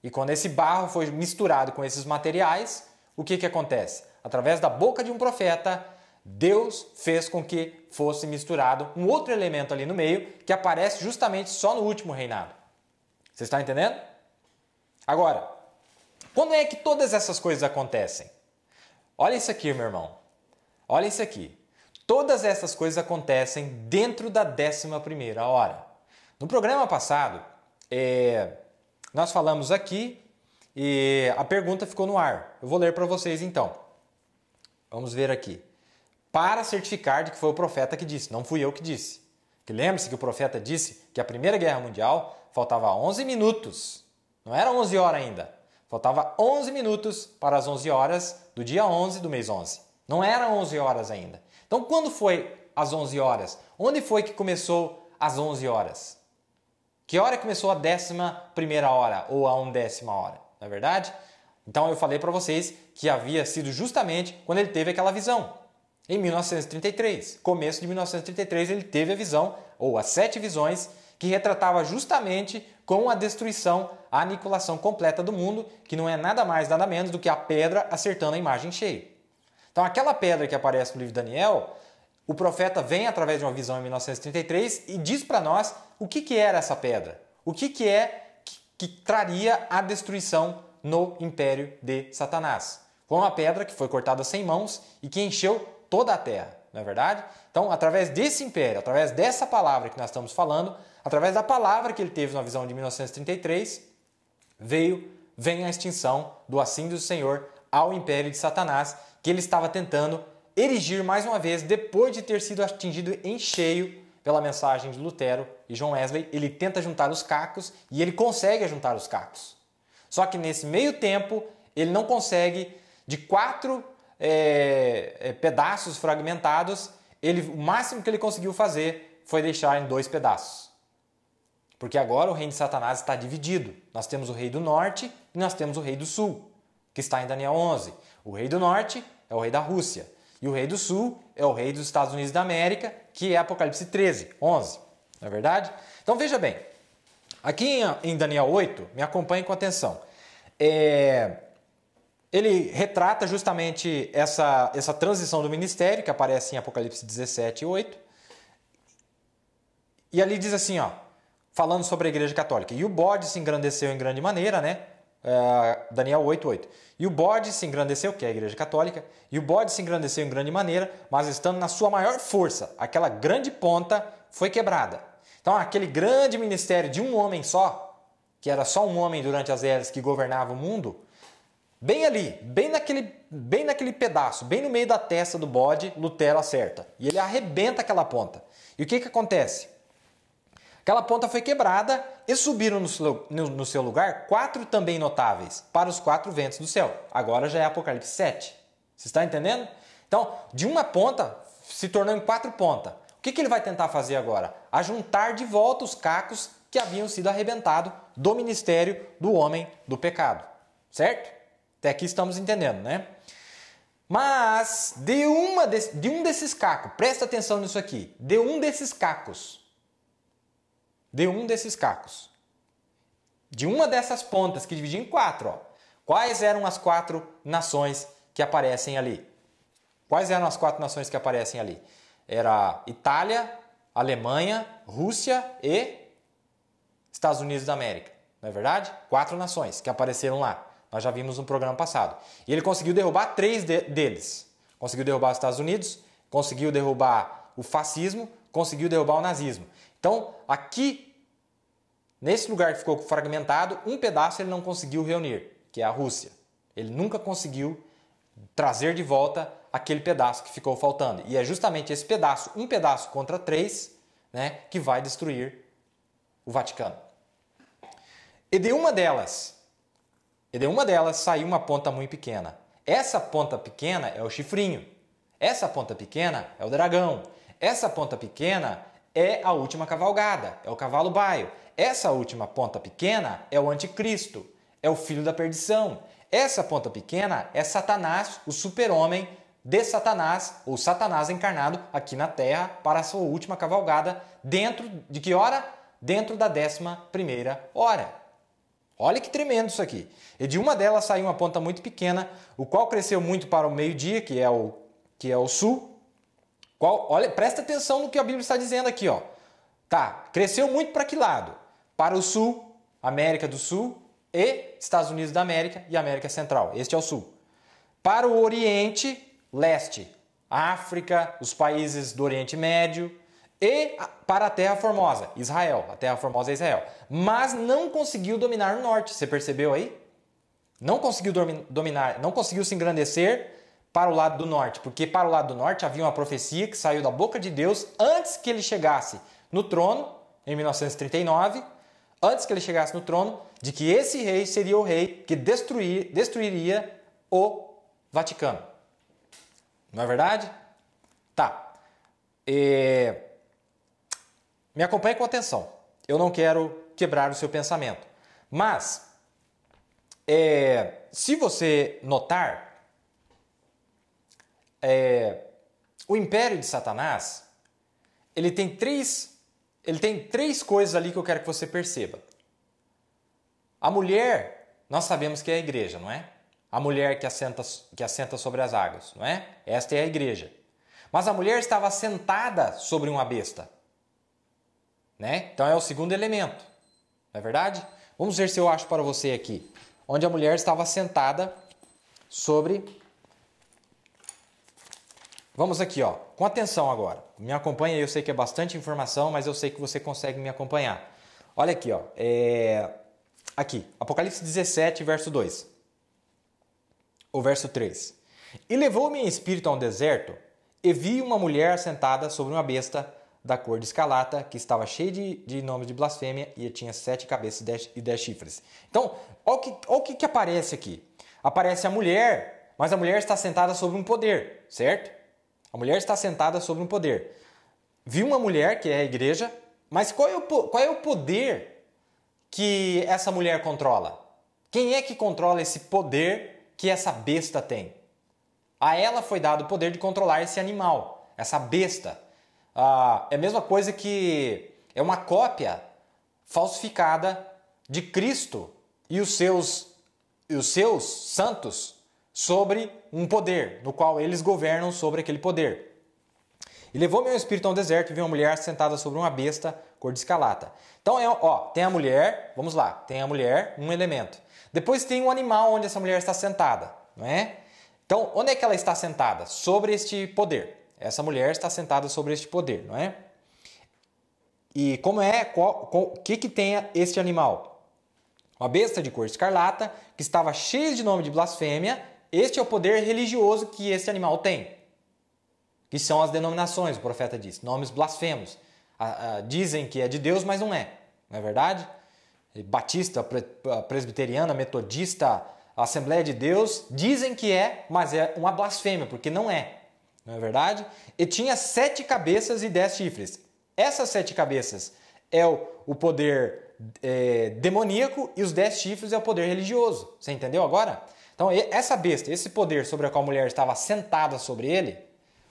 E quando esse barro foi misturado com esses materiais, o que acontece? Através da boca de um profeta, Deus fez com que fosse misturado um outro elemento ali no meio, que aparece justamente só no último reinado. Você está entendendo? Agora, quando é que todas essas coisas acontecem? Olha isso aqui, meu irmão. Olha isso aqui. Todas essas coisas acontecem dentro da 11ª hora. No programa passado, nós falamos aqui e a pergunta ficou no ar. Eu vou ler para vocês então. Vamos ver aqui. Para certificar de que foi o profeta que disse, não fui eu que disse. Que lembre-se que o profeta disse que a Primeira Guerra Mundial faltava 11 minutos. Não era 11 horas ainda. Faltava 11 minutos para as 11 horas do dia 11 do mês 11. Não eram 11 horas ainda. Então, quando foi às 11 horas? Onde foi que começou às 11 horas? Que hora começou a 11ª hora ou a 1ª hora? Não é verdade? Então, eu falei para vocês que havia sido justamente quando ele teve aquela visão. Em 1933, começo de 1933, ele teve a visão, ou as 7 visões, que retratava justamente com a destruição, a aniquilação completa do mundo, que não é nada mais, nada menos do que a pedra acertando a imagem cheia. Então, aquela pedra que aparece no livro de Daniel, o profeta vem através de uma visão em 1933 e diz para nós o que era essa pedra. O que traria a destruição no império de Satanás. Foi uma pedra que foi cortada sem mãos e que encheu toda a terra, não é verdade? Então, através desse império, através dessa palavra que nós estamos falando, através da palavra que ele teve na visão de 1933, vem a extinção do assim do Senhor ao império de Satanás, que ele estava tentando erigir mais uma vez, depois de ter sido atingido em cheio pela mensagem de Lutero e John Wesley. Ele tenta juntar os cacos e ele consegue juntar os cacos. Só que nesse meio tempo, ele não consegue, de 4 pedaços fragmentados, o máximo que ele conseguiu fazer foi deixar em 2 pedaços. Porque agora o reino de Satanás está dividido. Nós temos o rei do norte e nós temos o rei do sul, que está em Daniel 11. O rei do norte é o rei da Rússia. E o rei do sul é o rei dos Estados Unidos da América, que é Apocalipse 13, 11. Não é verdade? Então veja bem, aqui em Daniel 8, me acompanhe com atenção. Ele retrata justamente essa transição do ministério, que aparece em Apocalipse 17, 8. E ali diz assim, falando sobre a Igreja Católica. E o bode se engrandeceu em grande maneira, né? Daniel 8:8. E o bode se engrandeceu, que é a Igreja Católica, e o bode se engrandeceu em grande maneira, mas estando na sua maior força, aquela grande ponta foi quebrada. Então, aquele grande ministério de um homem só, que era só um homem durante as eras que governava o mundo, bem ali, bem naquele pedaço, bem no meio da testa do bode, Lutero acerta. E ele arrebenta aquela ponta. E o que acontece? Aquela ponta foi quebrada e subiram no seu lugar 4 também notáveis para os 4 ventos do céu. Agora já é Apocalipse 7. Você está entendendo? Então, de uma ponta se tornou em 4 pontas. O que ele vai tentar fazer agora? Ajuntar de volta os cacos que haviam sido arrebentados do ministério do homem do pecado. Certo? Até aqui estamos entendendo, né? Mas de um desses cacos, presta atenção nisso aqui, de um desses cacos, de uma dessas pontas que dividia em 4, quais eram as 4 nações que aparecem ali? Quais eram as 4 nações que aparecem ali? Era Itália, Alemanha, Rússia e Estados Unidos da América. Não é verdade? 4 nações que apareceram lá. Nós já vimos no programa passado. E ele conseguiu derrubar 3 deles. Conseguiu derrubar os Estados Unidos, conseguiu derrubar o fascismo, conseguiu derrubar o nazismo. Então, aqui, nesse lugar que ficou fragmentado, um pedaço ele não conseguiu reunir, que é a Rússia. Ele nunca conseguiu trazer de volta aquele pedaço que ficou faltando. E é justamente esse pedaço, um pedaço contra 3, né, que vai destruir o Vaticano. E de uma delas saiu uma ponta muito pequena. Essa ponta pequena é o chifrinho. Essa ponta pequena é o dragão. Essa ponta pequena é a última cavalgada, é o cavalo baio. Essa última ponta pequena é o anticristo, é o filho da perdição. Essa ponta pequena é Satanás, o super-homem de Satanás, ou Satanás encarnado aqui na Terra para a sua última cavalgada, dentro de que hora? Dentro da 11ª hora. Olha que tremendo isso aqui. E de uma delas saiu uma ponta muito pequena, o qual cresceu muito para o meio-dia, que é o sul. Olha, presta atenção no que a Bíblia está dizendo aqui, Tá, cresceu muito para que lado? Para o sul, América do Sul e Estados Unidos da América e América Central. Este é o sul. Para o Oriente, leste, África, os países do Oriente Médio e para a Terra Formosa, Israel. A Terra Formosa é Israel. Mas não conseguiu dominar o norte. Você percebeu aí? Não conseguiu dominar, não conseguiu se engrandecer para o lado do norte, porque para o lado do norte havia uma profecia que saiu da boca de Deus antes que ele chegasse no trono, em 1939, antes que ele chegasse no trono, de que esse rei seria o rei que destruiria o Vaticano. Não é verdade? Tá. Me acompanhe com atenção. Eu não quero quebrar o seu pensamento. Mas, se você notar, o império de Satanás, ele tem três coisas ali que eu quero que você perceba. A mulher, nós sabemos que é a igreja, não é? A mulher que assenta sobre as águas, não é? Esta é a igreja. Mas a mulher estava sentada sobre uma besta, né? Então é o segundo elemento, não é verdade? Vamos ver se eu acho para você aqui. onde a mulher estava sentada sobre... Vamos aqui, ó, com atenção agora. Me acompanha aí, eu sei que é bastante informação, mas eu sei que você consegue me acompanhar. Olha aqui, ó. Aqui, Apocalipse 17, verso 2. O verso 3. E levou-me em espírito a um deserto, e vi uma mulher sentada sobre uma besta da cor de escarlata, que estava cheia de nomes de blasfêmia, e tinha 7 cabeças e 10 chifres. Então, olha o que aparece aqui. Aparece a mulher, mas a mulher está sentada sobre um poder, certo? A mulher está sentada sobre um poder. Vi uma mulher, que é a igreja, mas qual é o poder que essa mulher controla? Quem é que controla esse poder que essa besta tem? A ela foi dado o poder de controlar esse animal, essa besta. É a mesma coisa que é uma cópia falsificada de Cristo e os seus santos sobre um poder, no qual eles governam sobre aquele poder. E levou meu espírito a um deserto e vi uma mulher sentada sobre uma besta cor de escarlata. Então, tem a mulher, vamos lá, tem a mulher, um elemento. Depois tem um animal onde essa mulher está sentada, não é? Então, onde é que ela está sentada? Sobre este poder. Essa mulher está sentada sobre este poder, não é? E o que tem este animal? Uma besta de cor escarlata, que estava cheia de nome de blasfêmia. Este é o poder religioso que este animal tem. Que são as denominações, o profeta diz. Nomes blasfemos. Dizem que é de Deus, mas não é. Não é verdade? Batista, presbiteriana, metodista, Assembleia de Deus, dizem que é, mas é uma blasfêmia, porque não é. Não é verdade? E tinha 7 cabeças e 10 chifres. Essas 7 cabeças é o poder demoníaco e os 10 chifres é o poder religioso. Você entendeu agora? Então, essa besta, esse poder sobre o qual a mulher estava sentada sobre ele,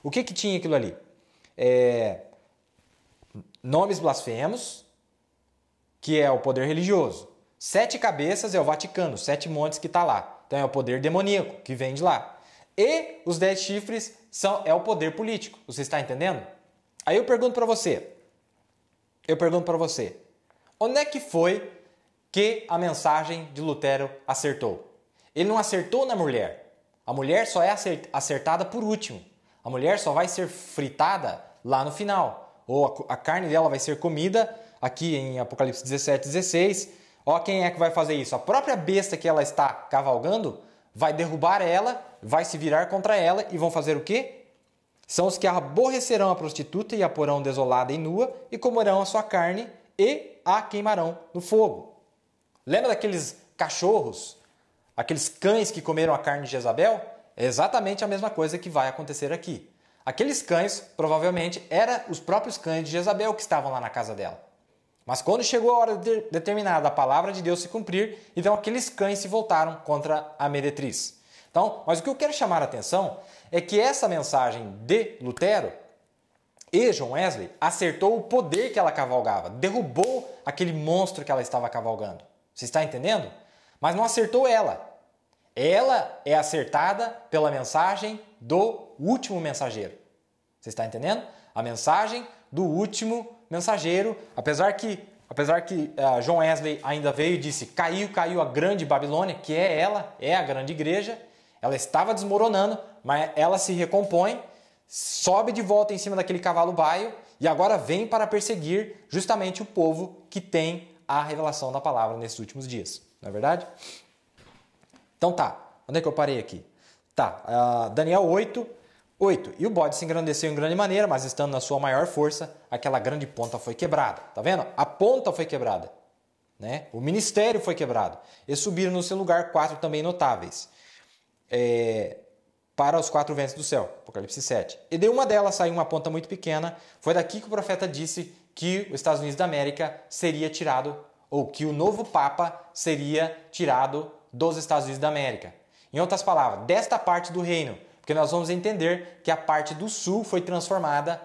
o que tinha aquilo ali? Nomes blasfemos, que é o poder religioso. 7 cabeças é o Vaticano, 7 montes que está lá. Então, é o poder demoníaco que vem de lá. E os 10 chifres é o poder político. Você está entendendo? Aí eu pergunto para você. Onde é que foi que a mensagem de Lutero acertou? Ele não acertou na mulher. A mulher só é acertada por último. A mulher só vai ser fritada lá no final. Ou a carne dela vai ser comida, aqui em Apocalipse 17, 16. Ó, quem é que vai fazer isso? A própria besta que ela está cavalgando vai derrubar ela, vai se virar contra ela e vão fazer o quê? São os que aborrecerão a prostituta e a porão desolada e nua e comerão a sua carne e a queimarão no fogo. Lembra daqueles cachorros, aqueles cães que comeram a carne de Jezabel? É exatamente a mesma coisa que vai acontecer aqui. Aqueles cães, provavelmente, eram os próprios cães de Jezabel que estavam lá na casa dela. Mas quando chegou a hora determinada a palavra de Deus se cumprir, então aqueles cães se voltaram contra a meretriz. Então, mas o que eu quero chamar a atenção é que essa mensagem de Lutero e John Wesley acertou o poder que ela cavalgava, derrubou aquele monstro que ela estava cavalgando. Você está entendendo? Mas não acertou ela. Ela é acertada pela mensagem do último mensageiro. Você está entendendo? A mensagem do último mensageiro, apesar que John Wesley ainda veio e disse, caiu a grande Babilônia, que é ela, é a grande igreja, ela estava desmoronando, mas ela se recompõe, sobe de volta em cima daquele cavalo baio e agora vem para perseguir justamente o povo que tem a revelação da palavra nesses últimos dias. Não é verdade? Então tá, onde é que eu parei aqui? Daniel 8. E o bode se engrandeceu em grande maneira, mas estando na sua maior força, aquela grande ponta foi quebrada. Tá vendo? A ponta foi quebrada. Né? O ministério foi quebrado. E subiram no seu lugar 4 também notáveis. Para os 4 ventos do céu. Apocalipse 7. E de uma delas saiu uma ponta muito pequena. Foi daqui que o profeta disse que os Estados Unidos da América seria tirado, ou que o novo Papa seria tirado dos Estados Unidos da América. Em outras palavras, desta parte do reino. Porque nós vamos entender que a parte do sul foi transformada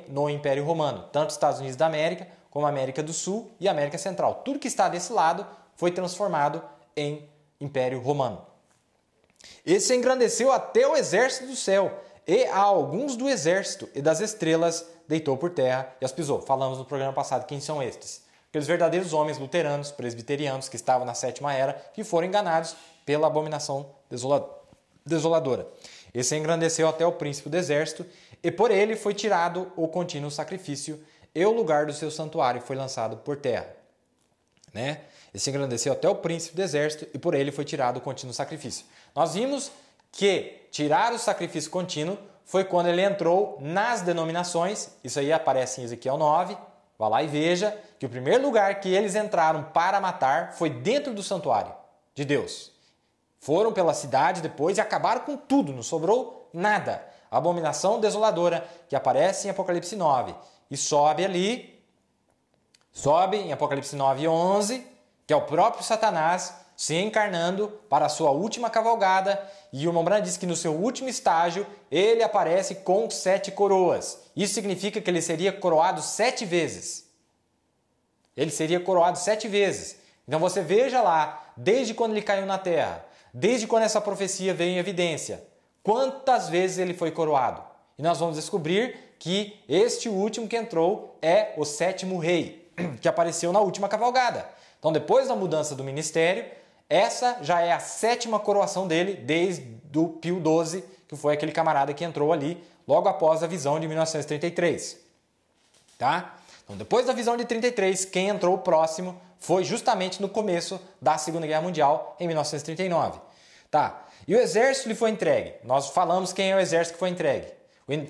no Império Romano. Tanto os Estados Unidos da América, como a América do Sul e a América Central. Tudo que está desse lado foi transformado em Império Romano. Esse se engrandeceu até o exército do céu, e a alguns do exército e das estrelas deitou por terra e as pisou. Falamos no programa passado quem são estes. aqueles verdadeiros homens luteranos, presbiterianos, que estavam na sétima era, que foram enganados pela abominação desoladora. Esse engrandeceu até o príncipe do exército, e por ele foi tirado o contínuo sacrifício, e o lugar do seu santuário foi lançado por terra. Né? Esse engrandeceu até o príncipe do exército, e por ele foi tirado o contínuo sacrifício. Nós vimos que tirar o sacrifício contínuo foi quando ele entrou nas denominações. Isso aí aparece em Ezequiel 9. Vá lá e veja que o primeiro lugar que eles entraram para matar foi dentro do santuário de Deus. Foram pela cidade depois e acabaram com tudo, não sobrou nada. A abominação desoladora que aparece em Apocalipse 9 e sobe em Apocalipse 9:11, que é o próprio Satanás se encarnando para a sua última cavalgada, e o Mombrana diz que no seu último estágio ele aparece com 7 coroas. Isso significa que ele seria coroado 7 vezes. Ele seria coroado 7 vezes. Então você veja lá, desde quando ele caiu na terra, desde quando essa profecia veio em evidência, quantas vezes ele foi coroado. E nós vamos descobrir que este último que entrou é o 7º rei, que apareceu na última cavalgada. Então depois da mudança do ministério, essa já é a 7ª coroação dele desde o Pio XII, que foi aquele camarada que entrou ali logo após a visão de 1933. Tá? Então depois da visão de 33, quem entrou próximo foi justamente no começo da Segunda Guerra Mundial, em 1939. Tá? E o exército lhe foi entregue. Nós falamos quem é o exército que foi entregue.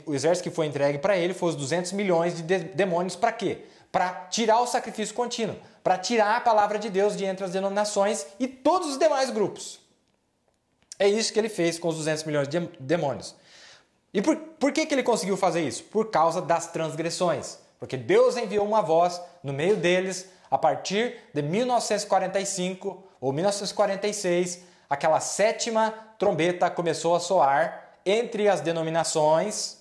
O exército que foi entregue para ele foi os 200 milhões de demônios. Para quê? Para tirar o sacrifício contínuo, para tirar a palavra de Deus de entre as denominações e todos os demais grupos. É isso que ele fez com os 200 milhões de demônios. E por que ele conseguiu fazer isso? Por causa das transgressões. Porque Deus enviou uma voz no meio deles a partir de 1945 ou 1946. Aquela 7ª trombeta começou a soar entre as denominações.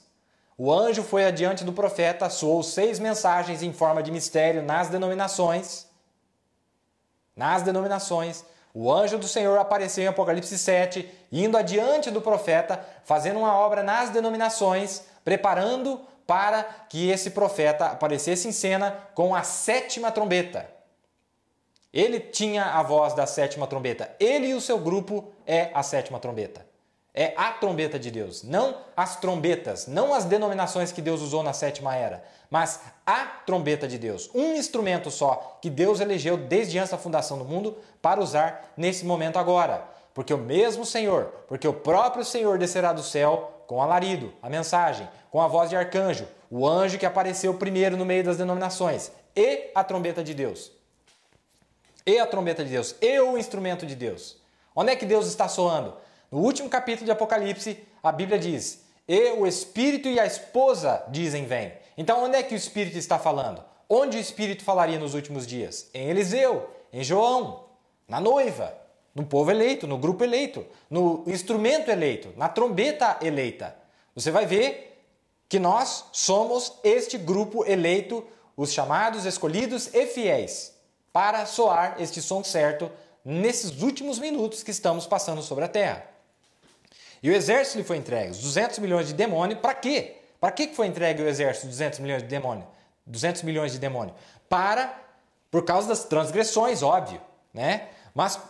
O anjo foi adiante do profeta, soou 6 mensagens em forma de mistério nas denominações. O anjo do Senhor apareceu em Apocalipse 7, indo adiante do profeta, fazendo uma obra nas denominações, preparando para que esse profeta aparecesse em cena com a 7ª trombeta. Ele tinha a voz da 7ª trombeta. Ele e o seu grupo é a 7ª trombeta. É a trombeta de Deus, não as trombetas, não as denominações que Deus usou na 7ª era, mas a trombeta de Deus. Um instrumento só que Deus elegeu desde antes da fundação do mundo para usar nesse momento agora. Porque o mesmo Senhor, porque o próprio Senhor descerá do céu com alarido, a mensagem, com a voz de arcanjo, o anjo que apareceu primeiro no meio das denominações, e a trombeta de Deus. E a trombeta de Deus, e o instrumento de Deus. Onde é que Deus está soando? No último capítulo de Apocalipse, a Bíblia diz: e o Espírito e a esposa dizem vem. Então onde é que o Espírito está falando? Onde o Espírito falaria nos últimos dias? Em Eliseu, em João, na noiva, no povo eleito, no grupo eleito, no instrumento eleito, na trombeta eleita. Você vai ver que nós somos este grupo eleito, os chamados, escolhidos e fiéis, para soar este som certo nesses últimos minutos que estamos passando sobre a terra. E o exército lhe foi entregue, os 200 milhões de demônios, para quê? Para que foi entregue o exército, 200 milhões de demônios? 200 milhões de demônios? Por causa das transgressões, óbvio, né? Mas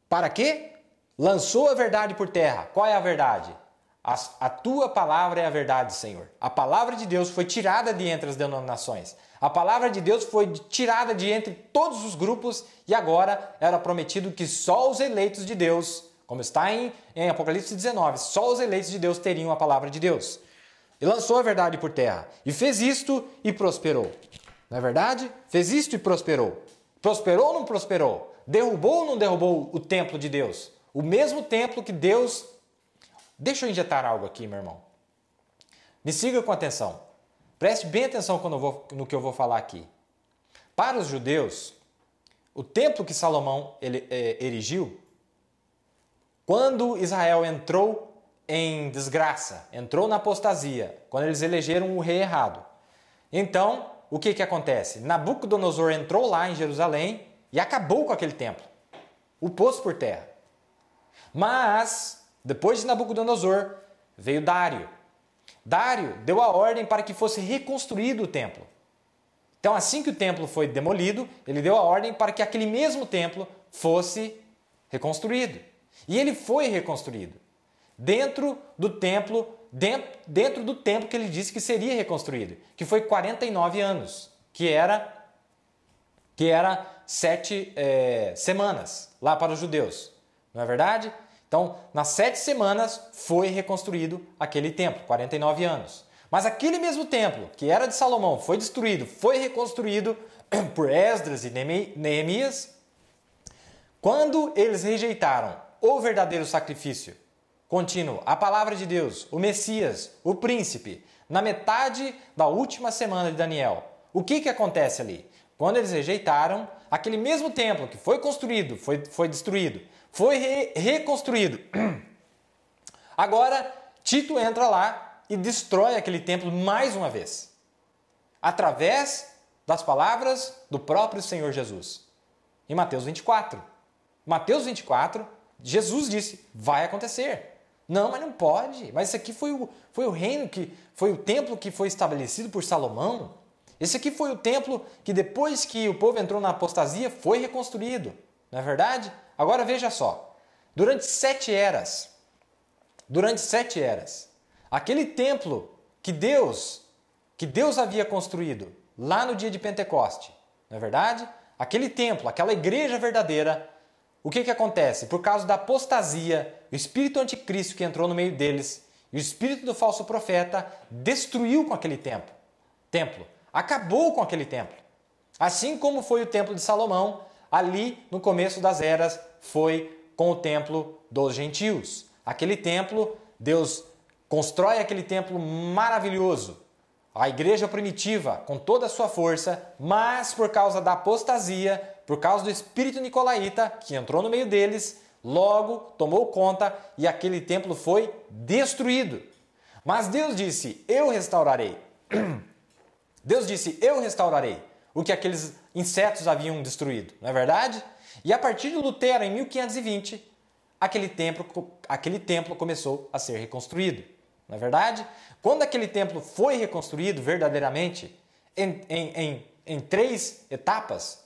para quê? Lançou a verdade por terra. Qual é a verdade? A tua palavra é a verdade, Senhor. A palavra de Deus foi tirada de entre as denominações. A palavra de Deus foi tirada de entre todos os grupos e agora era prometido que só os eleitos de Deus, como está em Apocalipse 19, só os eleitos de Deus teriam a palavra de Deus. E lançou a verdade por terra. E fez isto e prosperou. Não é verdade? Fez isto e prosperou. Prosperou ou não prosperou? Derrubou ou não derrubou o templo de Deus? O mesmo templo que Deus... Deixa eu injetar algo aqui, meu irmão. Me siga com atenção. Preste bem atenção no que eu vou falar aqui. Para os judeus, o templo que Salomão erigiu, quando Israel entrou em desgraça, entrou na apostasia, quando eles elegeram o rei errado. Então, o que acontece? Nabucodonosor entrou lá em Jerusalém e acabou com aquele templo. O pôs por terra. Mas, depois de Nabucodonosor, veio Dário. Dário deu a ordem para que fosse reconstruído o templo. Então, assim que o templo foi demolido, ele deu a ordem para que aquele mesmo templo fosse reconstruído. E ele foi reconstruído dentro do templo que ele disse que seria reconstruído, que foi 49 anos, que era 7 semanas lá para os judeus. Não é verdade? Então, nas 7 semanas foi reconstruído aquele templo, 49 anos. Mas aquele mesmo templo, que era de Salomão, foi destruído, foi reconstruído por Esdras e Neemias. Quando eles rejeitaram o verdadeiro sacrifício contínuo, a palavra de Deus, o Messias, o príncipe, na metade da última semana de Daniel, o que acontece ali? Quando eles rejeitaram, aquele mesmo templo que foi construído, foi destruído, foi reconstruído. Agora, Tito entra lá e destrói aquele templo mais uma vez, através das palavras do próprio Senhor Jesus. Em Mateus 24. Mateus 24, Jesus disse, vai acontecer. Não, mas não pode. Mas isso aqui foi o reino, foi o templo que foi estabelecido por Salomão. Esse aqui foi o templo que depois que o povo entrou na apostasia, foi reconstruído. Não é verdade? Agora veja só. Durante 7 eras, aquele templo que Deus havia construído lá no dia de Pentecoste, não é verdade? Aquele templo, aquela igreja verdadeira, o que acontece? Por causa da apostasia, o espírito anticristo que entrou no meio deles e o espírito do falso profeta destruiu com aquele templo. Acabou com aquele templo. Assim como foi o templo de Salomão, ali no começo das eras, foi com o templo dos gentios. Aquele templo, Deus constrói aquele templo maravilhoso. A igreja primitiva, com toda a sua força, mas por causa da apostasia, por causa do espírito nicolaíta, que entrou no meio deles, logo tomou conta e aquele templo foi destruído. Mas Deus disse, eu restaurarei. Deus disse, eu restaurarei o que aqueles insetos haviam destruído, não é verdade? E a partir de Lutero, em 1520, aquele templo começou a ser reconstruído, não é verdade? Quando aquele templo foi reconstruído verdadeiramente, em 3 etapas,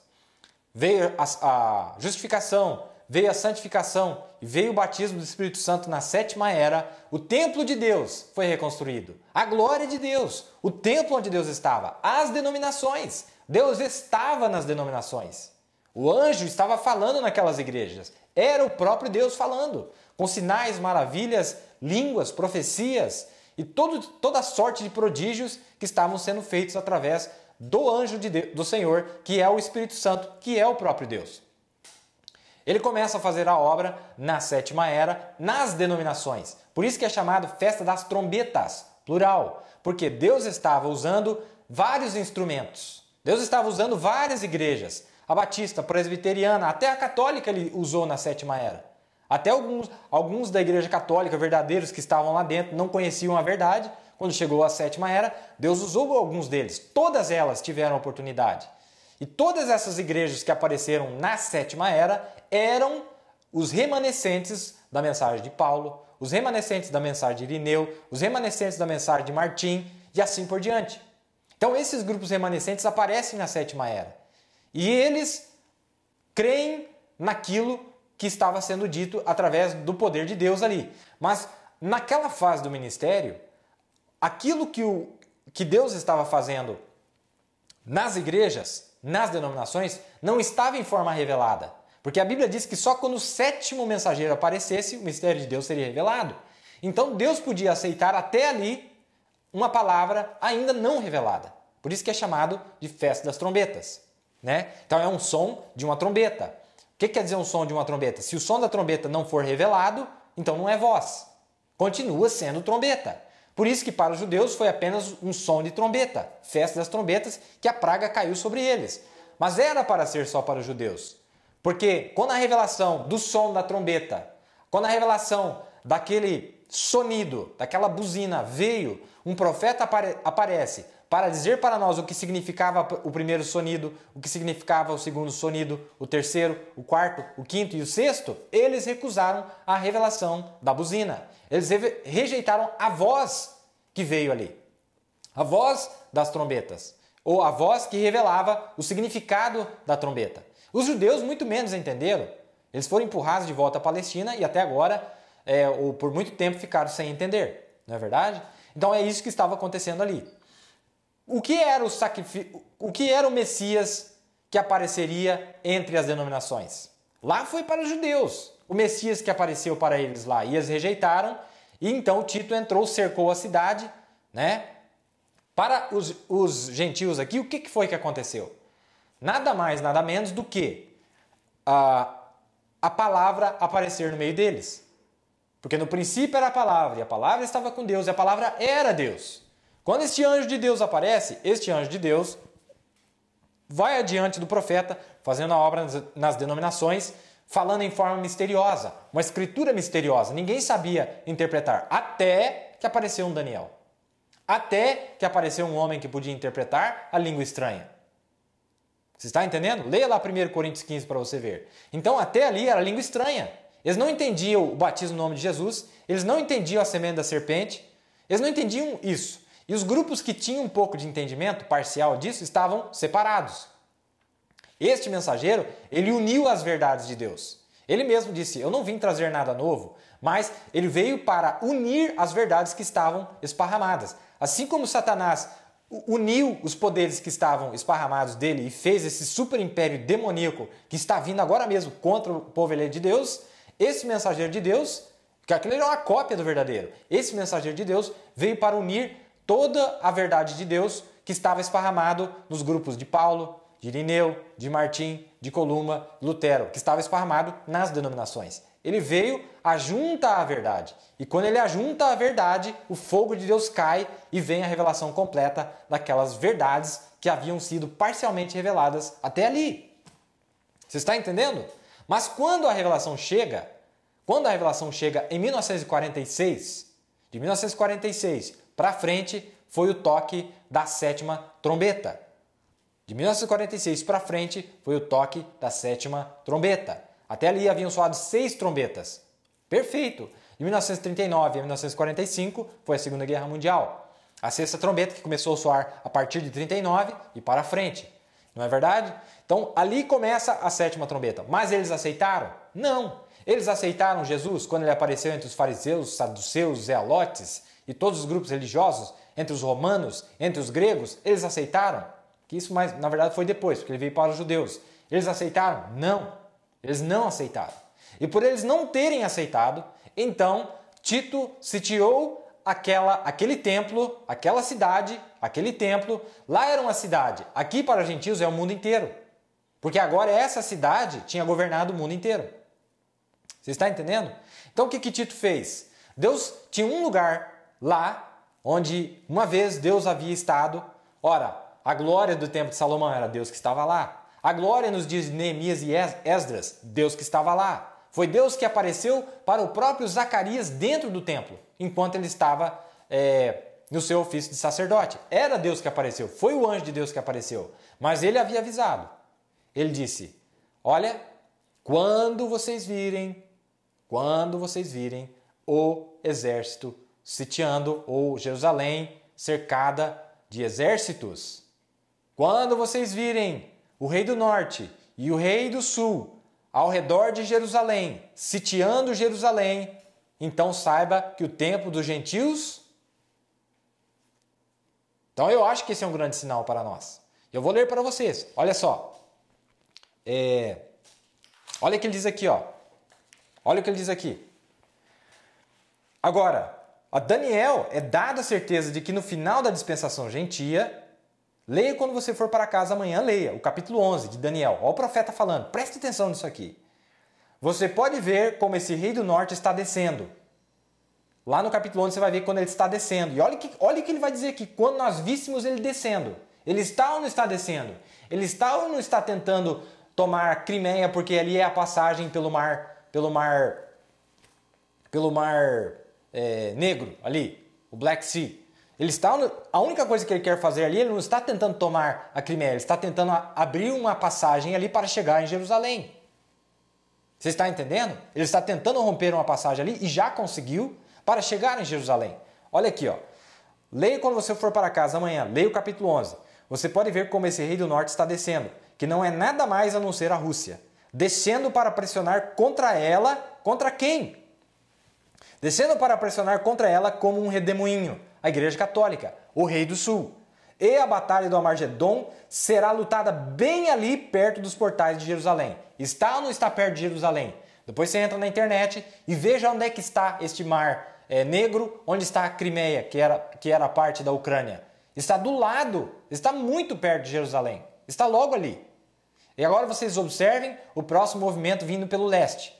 veio a justificação, veio a santificação e veio o batismo do Espírito Santo na 7ª era, o templo de Deus foi reconstruído. A glória de Deus, o templo onde Deus estava, as denominações, Deus estava nas denominações. O anjo estava falando naquelas igrejas. Era o próprio Deus falando, com sinais, maravilhas, línguas, profecias e toda sorte de prodígios que estavam sendo feitos através do anjo do Senhor, que é o Espírito Santo, que é o próprio Deus. Ele começa a fazer a obra na 7ª era, nas denominações. Por isso que é chamado Festa das Trombetas, plural. Porque Deus estava usando vários instrumentos. Deus estava usando várias igrejas. A batista, a presbiteriana, até a católica ele usou na 7ª era. Até alguns da igreja católica, verdadeiros que estavam lá dentro, não conheciam a verdade. Quando chegou a 7ª era, Deus usou alguns deles. Todas elas tiveram oportunidade. E todas essas igrejas que apareceram na 7ª era eram os remanescentes da mensagem de Paulo, os remanescentes da mensagem de Irineu, os remanescentes da mensagem de Martim e assim por diante. Então esses grupos remanescentes aparecem na 7ª era. E eles creem naquilo que estava sendo dito através do poder de Deus ali. Mas naquela fase do ministério, aquilo que Deus estava fazendo nas igrejas, nas denominações, não estava em forma revelada. Porque a Bíblia diz que só quando o 7º mensageiro aparecesse, o mistério de Deus seria revelado. Então Deus podia aceitar até ali uma palavra ainda não revelada. Por isso que é chamado de Festa das Trombetas, né? Então é um som de uma trombeta. O que quer dizer um som de uma trombeta? Se o som da trombeta não for revelado, então não é voz. Continua sendo trombeta. Por isso que para os judeus foi apenas um som de trombeta, Festa das Trombetas, que a praga caiu sobre eles. Mas era para ser só para os judeus. Porque quando a revelação do som da trombeta, quando a revelação daquele sonido, daquela buzina veio, um profeta aparece para dizer para nós o que significava o primeiro sonido, o que significava o segundo sonido, o terceiro, o quarto, o quinto e o sexto, eles recusaram a revelação da buzina. Eles rejeitaram a voz que veio ali, a voz das trombetas. ou a voz que revelava o significado da trombeta. Os judeus muito menos entenderam. Eles foram empurrados de volta à Palestina e até agora, ou por muito tempo, ficaram sem entender. Não é verdade? Então é isso que estava acontecendo ali. O que era o que era o Messias que apareceria entre as denominações? Lá foi para os judeus. O Messias que apareceu para eles lá. E eles rejeitaram. E então Tito entrou, cercou a cidade, né? Para os gentios aqui, o que foi que aconteceu? Nada mais, nada menos do que a palavra aparecer no meio deles. Porque no princípio era a palavra, e a palavra estava com Deus, e a palavra era Deus. Quando este anjo de Deus aparece, este anjo de Deus vai adiante do profeta, fazendo a obra nas denominações, falando em forma misteriosa, uma escritura misteriosa. Ninguém sabia interpretar, até que apareceu um Daniel. Até que apareceu um homem que podia interpretar a língua estranha. Você está entendendo? Leia lá 1 Coríntios 15 para você ver. Então, até ali era língua estranha. Eles não entendiam o batismo no nome de Jesus, eles não entendiam a semente da serpente, eles não entendiam isso. E os grupos que tinham um pouco de entendimento parcial disso estavam separados. Este mensageiro, ele uniu as verdades de Deus. Ele mesmo disse, eu não vim trazer nada novo, mas ele veio para unir as verdades que estavam esparramadas. Assim como Satanás uniu os poderes que estavam esparramados dele e fez esse super império demoníaco que está vindo agora mesmo contra o povo eleito de Deus, esse mensageiro de Deus, que aquilo era uma cópia do verdadeiro, esse mensageiro de Deus veio para unir toda a verdade de Deus que estava esparramado nos grupos de Paulo, de Irineu, de Martim, de Columa, Lutero, que estava esparramado nas denominações. Ele veio, ajunta a verdade. E quando ele ajunta a verdade, o fogo de Deus cai e vem a revelação completa daquelas verdades que haviam sido parcialmente reveladas até ali. Você está entendendo? Mas quando a revelação chega em 1946, de 1946 para frente, foi o toque da sétima trombeta. De 1946 para frente, foi o toque da sétima trombeta. Até ali haviam soado 6 trombetas. Perfeito! De 1939 a 1945 foi a Segunda Guerra Mundial. A sexta trombeta que começou a soar a partir de 39 e para frente. Não é verdade? Então ali começa a sétima trombeta. Mas eles aceitaram? Não! Eles aceitaram Jesus quando ele apareceu entre os fariseus, saduceus, zealotes e todos os grupos religiosos, entre os romanos, entre os gregos. Eles aceitaram? Que isso, na verdade, foi depois, porque ele veio para os judeus. Eles aceitaram? Não! Eles não aceitaram. E por eles não terem aceitado, então Tito sitiou aquele templo, aquela cidade, aquele templo. Lá era uma cidade. Aqui para os gentios é o mundo inteiro. Porque agora essa cidade tinha governado o mundo inteiro. Você está entendendo? Então o que Tito fez? Deus tinha um lugar lá onde uma vez Deus havia estado. Ora, a glória do templo de Salomão era Deus que estava lá. A glória nos dias de Neemias e Esdras, Deus que estava lá. Foi Deus que apareceu para o próprio Zacarias dentro do templo, enquanto ele estava no seu ofício de sacerdote. Era Deus que apareceu, foi o anjo de Deus que apareceu. Mas ele havia avisado. Ele disse, olha, quando vocês virem o exército sitiando, ou Jerusalém cercada de exércitos, quando vocês virem o rei do norte e o rei do sul ao redor de Jerusalém, sitiando Jerusalém, então saiba que o tempo dos gentios... Então eu acho que esse é um grande sinal para nós. Eu vou ler para vocês. Olha só. Olha o que ele diz aqui, ó. Olha o que ele diz aqui. Agora, a Daniel é dada a certeza de que no final da dispensação gentia... Leia quando você for para casa amanhã, leia o capítulo 11 de Daniel. Olha o profeta falando, preste atenção nisso aqui. Você pode ver como esse rei do norte está descendo. Lá no capítulo 11 você vai ver quando ele está descendo. E olha o que ele vai dizer aqui, quando nós víssemos ele descendo. Ele está ou não está descendo? Ele está ou não está tentando tomar Crimeia, porque ali é a passagem pelo mar Negro, ali, o Black Sea. A única coisa que ele quer fazer ali, ele não está tentando tomar a Crimeia, ele está tentando abrir uma passagem ali para chegar em Jerusalém. Você está entendendo? Ele está tentando romper uma passagem ali e já conseguiu para chegar em Jerusalém. Olha aqui, ó. Leia quando você for para casa amanhã, leia o capítulo 11. você pode ver como esse rei do norte está descendo, que não é nada mais a não ser a Rússia. Descendo para pressionar contra ela, contra quem? Descendo para pressionar contra ela como um redemoinho, a Igreja Católica, o Rei do Sul. E a batalha do Armagedon será lutada bem ali perto dos portais de Jerusalém. Está ou não está perto de Jerusalém? Depois você entra na internet e veja onde é que está este mar negro, onde está a Crimeia, que era parte da Ucrânia. Está do lado, está muito perto de Jerusalém. Está logo ali. E agora vocês observem o próximo movimento vindo pelo leste.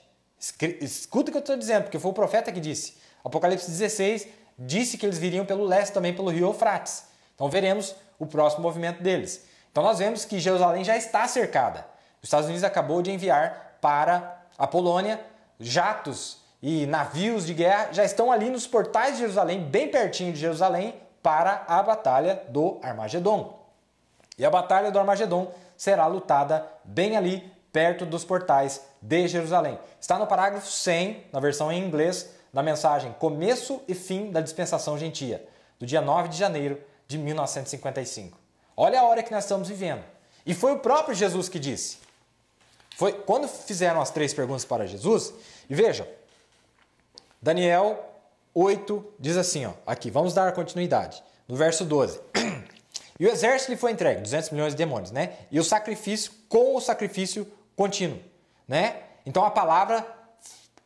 Escuta o que eu estou dizendo, porque foi o profeta que disse. Apocalipse 16 disse que eles viriam pelo leste também, pelo rio Eufrates. Então veremos o próximo movimento deles. Então nós vemos que Jerusalém já está cercada. Os Estados Unidos acabou de enviar para a Polônia jatos e navios de guerra, já estão ali nos portais de Jerusalém, bem pertinho de Jerusalém, para a batalha do Armagedon. E a batalha do Armagedon será lutada bem ali, perto dos portais de Jerusalém. Está no parágrafo 100, na versão em inglês, da mensagem Começo e Fim da Dispensação Gentia, do dia 9 de janeiro de 1955. Olha a hora que nós estamos vivendo. E foi o próprio Jesus que disse. Foi quando fizeram as 3 perguntas para Jesus, e veja, Daniel 8 diz assim, ó, aqui, vamos dar continuidade, no verso 12. E o exército lhe foi entregue, 200 milhões de demônios, né? E o sacrifício com o sacrifício contínuo, né? Então a palavra,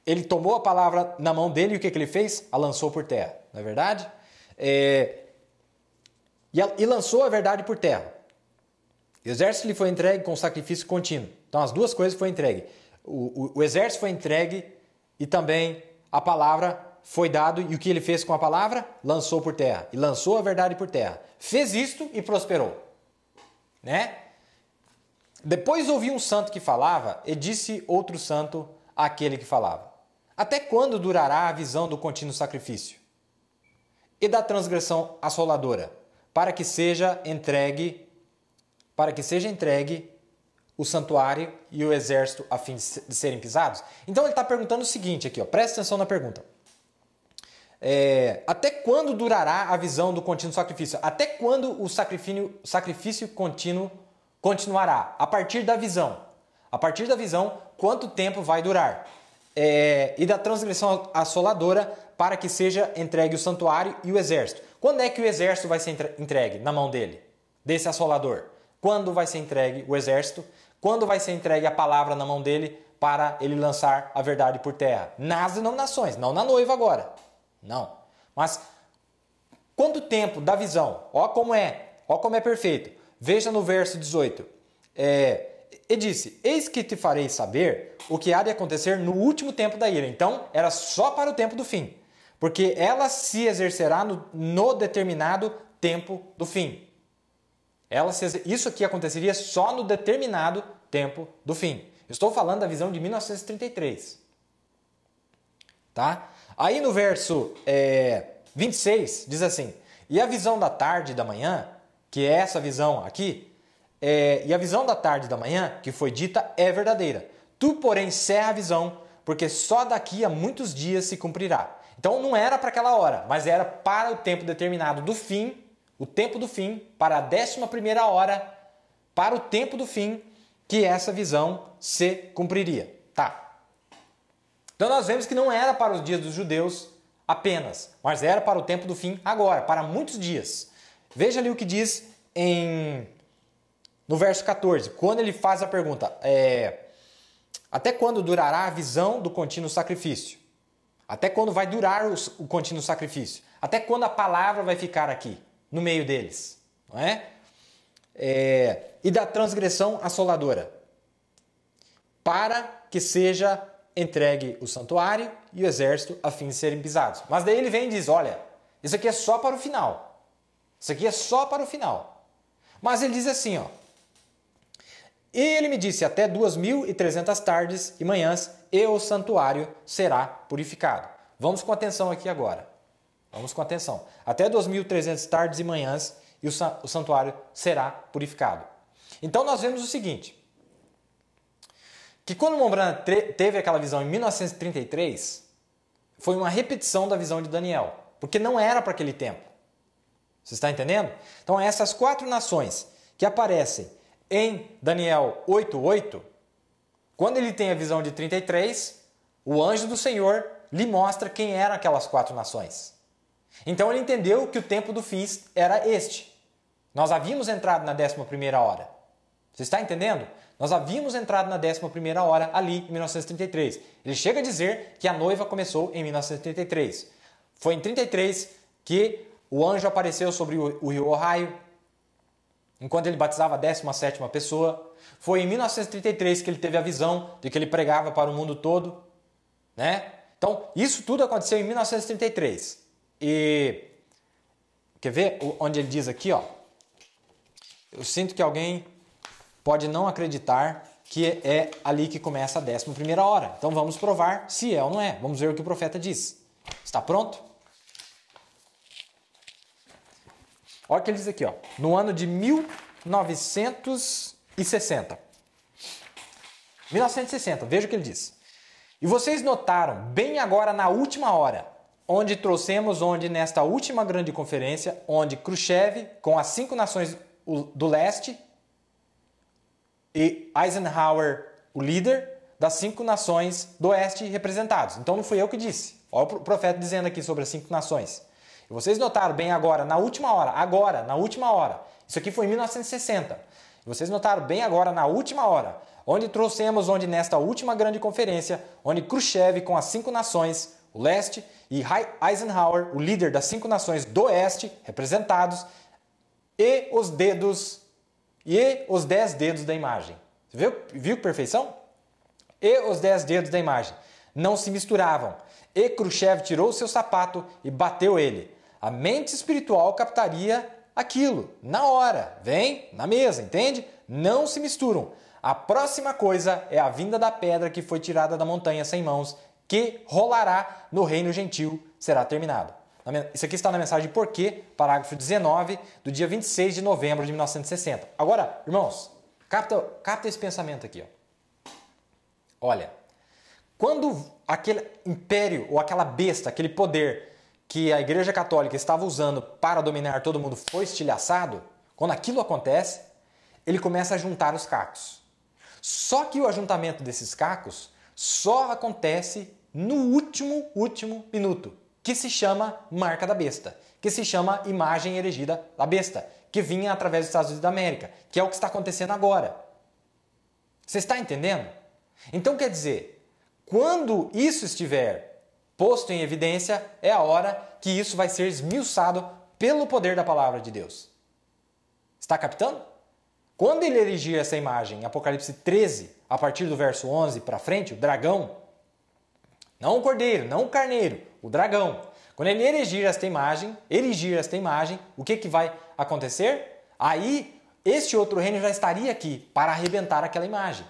ele tomou a palavra na mão dele e o que ele fez? A lançou por terra, não é verdade? E lançou a verdade por terra. O exército lhe foi entregue com sacrifício contínuo. Então as duas coisas foram entregues. O exército foi entregue e também a palavra foi dado. E o que ele fez com a palavra? Lançou por terra. E lançou a verdade por terra. Fez isto e prosperou. Né? Depois ouvi um santo que falava e disse outro santo àquele que falava. Até quando durará a visão do contínuo sacrifício? E da transgressão assoladora? Para que seja entregue o santuário e o exército a fim de serem pisados? Então ele está perguntando o seguinte aqui, ó, presta atenção na pergunta. Até quando durará a visão do contínuo sacrifício? Até quando o sacrifício contínuo continuará? A partir da visão. A partir da visão, quanto tempo vai durar? E da transgressão assoladora para que seja entregue o santuário e o exército. Quando é que o exército vai ser entregue na mão dele? Desse assolador? Quando vai ser entregue o exército? Quando vai ser entregue a palavra na mão dele para ele lançar a verdade por terra? Nas denominações, não na noiva agora. Não. Mas quanto tempo da visão? Ó como é perfeito. Veja no verso 18. E disse, eis que te farei saber o que há de acontecer no último tempo da ira. Então, era só para o tempo do fim. Porque ela se exercerá no determinado tempo do fim. Isso aqui aconteceria só no determinado tempo do fim. Estou falando da visão de 1933. Tá? Aí no verso 26 diz assim, e a visão da tarde e da manhã, que é essa visão aqui, e a visão da tarde e da manhã, que foi dita, é verdadeira. Tu, porém, cerra a visão, porque só daqui a muitos dias se cumprirá. Então não era para aquela hora, mas era para o tempo determinado do fim, o tempo do fim, para a 11ª hora, para o tempo do fim, que essa visão se cumpriria. Tá. Então nós vemos que não era para os dias dos judeus apenas, mas era para o tempo do fim agora, para muitos dias. Veja ali o que diz no verso 14, quando ele faz a pergunta, até quando durará a visão do contínuo sacrifício? Até quando vai durar o contínuo sacrifício? Até quando a palavra vai ficar aqui, no meio deles? Não é? E da transgressão assoladora, para que seja entregue o santuário e o exército a fim de serem pisados. Mas daí ele vem e diz, olha, isso aqui é só para o final. Isso aqui é só para o final. Mas ele diz assim, ó, e ele me disse, até 2.300 tardes e manhãs, e o santuário será purificado. Vamos com atenção aqui agora. Vamos com atenção. Até 2.300 tardes e manhãs, e o santuário será purificado. Então nós vemos o seguinte, que quando Mombrana teve aquela visão em 1933, foi uma repetição da visão de Daniel, porque não era para aquele tempo. Você está entendendo? Então essas 4 nações que aparecem em Daniel 8:8, quando ele tem a visão de 33, o anjo do Senhor lhe mostra quem eram aquelas 4 nações. Então ele entendeu que o tempo do fim era este. Nós havíamos entrado na 11ª hora. Você está entendendo? Nós havíamos entrado na 11ª hora ali em 1933. Ele chega a dizer que a noiva começou em 1933. Foi em 33 que o anjo apareceu sobre o rio Ohio, enquanto ele batizava a 17ª pessoa. Foi em 1933 que ele teve a visão de que ele pregava para o mundo todo, né? Então, isso tudo aconteceu em 1933. E quer ver onde ele diz aqui, ó? Eu sinto que alguém pode não acreditar que é ali que começa a 11ª hora. Então vamos provar se é ou não é. Vamos ver o que o profeta diz. Está pronto? Olha o que ele diz aqui, ó. No ano de 1960. 1960, veja o que ele diz. E vocês notaram, bem agora na última hora, onde nesta última grande conferência, onde Khrushchev, com as 5 nações do leste, e Eisenhower, o líder das 5 nações do oeste representados. Então não fui eu que disse. Olha o profeta dizendo aqui sobre as 5 nações. E vocês notaram bem agora, na última hora. Isso aqui foi em 1960. E vocês notaram bem agora, na última hora, onde nesta última grande conferência, onde Khrushchev com as 5 nações, o leste, e Eisenhower, o líder das 5 nações do oeste, representados, e os 10 dedos da imagem. Você viu que perfeição? E os 10 dedos da imagem não se misturavam. E Khrushchev tirou o seu sapato e bateu ele. A mente espiritual captaria aquilo na hora. Vem na mesa, entende? Não se misturam. A próxima coisa é a vinda da pedra que foi tirada da montanha sem mãos, que rolará no reino gentil, será terminado. Isso aqui está na mensagem Porquê, parágrafo 19, do dia 26 de novembro de 1960. Agora, irmãos, capta esse pensamento aqui. Ó. Olha, quando aquele império ou aquela besta, aquele poder que a Igreja Católica estava usando para dominar todo mundo foi estilhaçado, quando aquilo acontece, ele começa a juntar os cacos. Só que o ajuntamento desses cacos só acontece no último minuto, que se chama marca da besta, que se chama imagem erigida da besta, que vinha através dos Estados Unidos da América, que é o que está acontecendo agora. Você está entendendo? Então quer dizer, quando isso estiver posto em evidência, é a hora que isso vai ser esmiuçado pelo poder da palavra de Deus. Está captando? Quando ele erigia essa imagem, em Apocalipse 13, a partir do verso 11 para frente, o dragão, não o cordeiro, não o carneiro, o dragão. Quando ele erigir esta imagem, o que vai acontecer? Aí, este outro reino já estaria aqui para arrebentar aquela imagem.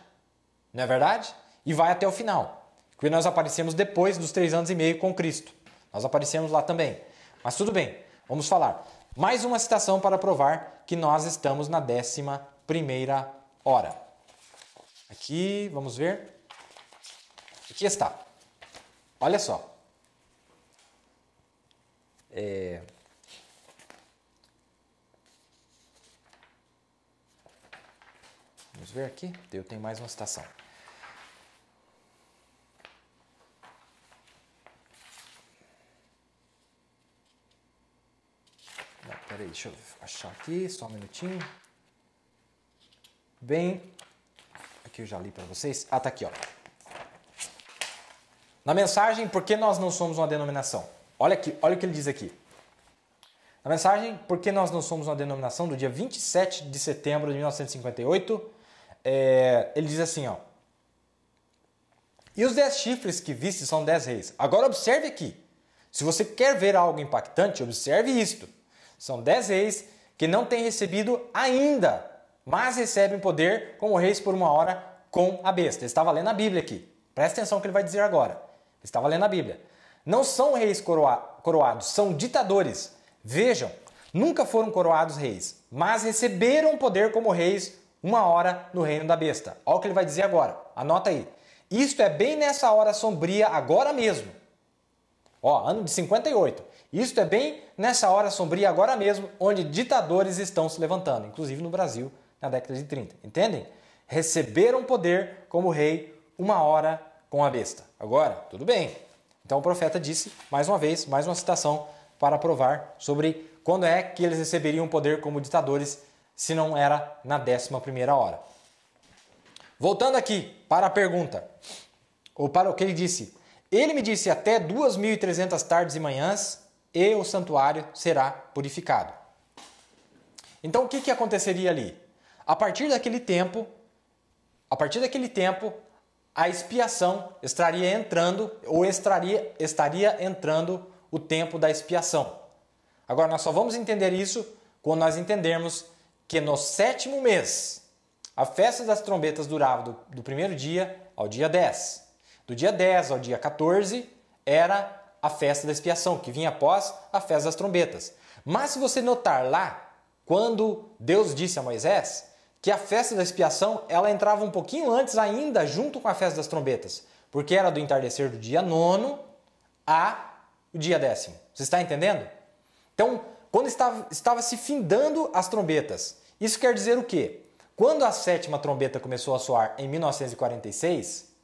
Não é verdade? E vai até o final. Porque nós aparecemos depois dos 3 anos e meio com Cristo. Nós aparecemos lá também. Mas tudo bem, vamos falar. Mais uma citação para provar que nós estamos na 11ª hora. Aqui, vamos ver. Aqui está. Olha só. Vamos ver aqui. Eu tenho mais uma citação. Peraí, deixa eu achar aqui, só um minutinho. Bem, aqui eu já li para vocês. Ah, tá aqui, ó. Na mensagem, por que nós não somos uma denominação? Olha aqui, olha o que ele diz aqui. Na mensagem, por que nós não somos uma denominação, do dia 27 de setembro de 1958, ele diz assim, ó. E os 10 chifres que viste são 10 reis. Agora observe aqui. Se você quer ver algo impactante, observe isto. São 10 reis que não têm recebido ainda, mas recebem poder como reis por 1 hora com a besta. Ele estava lendo a Bíblia aqui. Presta atenção no que ele vai dizer agora. Ele estava lendo a Bíblia. Não são reis coroados, são ditadores. Vejam, nunca foram coroados reis, mas receberam poder como reis 1 hora no reino da besta. Olha o que ele vai dizer agora. Anota aí. Isto é bem nessa hora sombria agora mesmo. Ó, ano de 58. Isso é bem nessa hora sombria agora mesmo, onde ditadores estão se levantando, inclusive no Brasil, na década de 30. Entendem? Receberam poder como rei uma hora com a besta. Agora, tudo bem. Então o profeta disse, mais uma vez, mais uma citação para provar sobre quando é que eles receberiam poder como ditadores, se não era na 11ª hora. Voltando aqui para a pergunta, ou para o que ele disse. Ele me disse até 2.300 tardes e manhãs e o santuário será purificado. Então o que aconteceria ali? A partir daquele tempo, a expiação estaria entrando, ou estaria entrando o tempo da expiação. Agora nós só vamos entender isso quando nós entendermos que no 7º mês, a festa das trombetas durava do primeiro dia ao dia 10. Do dia 10 ao dia 14 era a festa da expiação, que vinha após a festa das trombetas. Mas se você notar lá, quando Deus disse a Moisés que a festa da expiação ela entrava um pouquinho antes ainda, junto com a festa das trombetas, porque era do entardecer do dia 9 a o dia 10º. Você está entendendo? Então, quando estava se findando as trombetas, isso quer dizer o quê? Quando a 7ª trombeta começou a soar em 1946,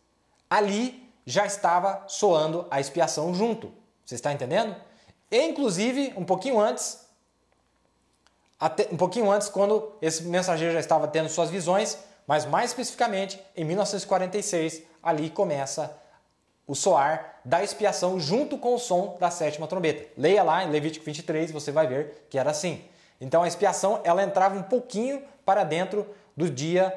ali já estava soando a expiação junto. Você está entendendo? E, inclusive, um pouquinho antes, quando esse mensageiro já estava tendo suas visões, mas mais especificamente, em 1946, ali começa o soar da expiação junto com o som da 7ª trombeta. Leia lá em Levítico 23, você vai ver que era assim. Então a expiação ela entrava um pouquinho para dentro dos dias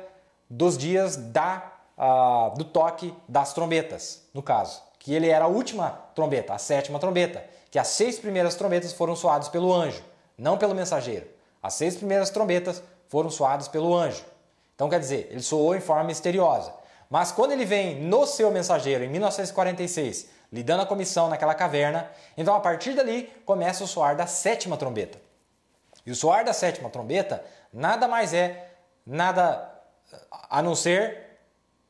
do toque das trombetas, no caso. Que ele era a última trombeta, a 7ª trombeta. Que as 6 primeiras trombetas foram soadas pelo anjo, não pelo mensageiro. As 6 primeiras trombetas foram soadas pelo anjo. Então quer dizer, ele soou em forma misteriosa. Mas quando ele vem no seu mensageiro, em 1946, lhe dando a comissão naquela caverna, então a partir dali começa o soar da 7ª trombeta. E o soar da 7ª trombeta nada mais é a não ser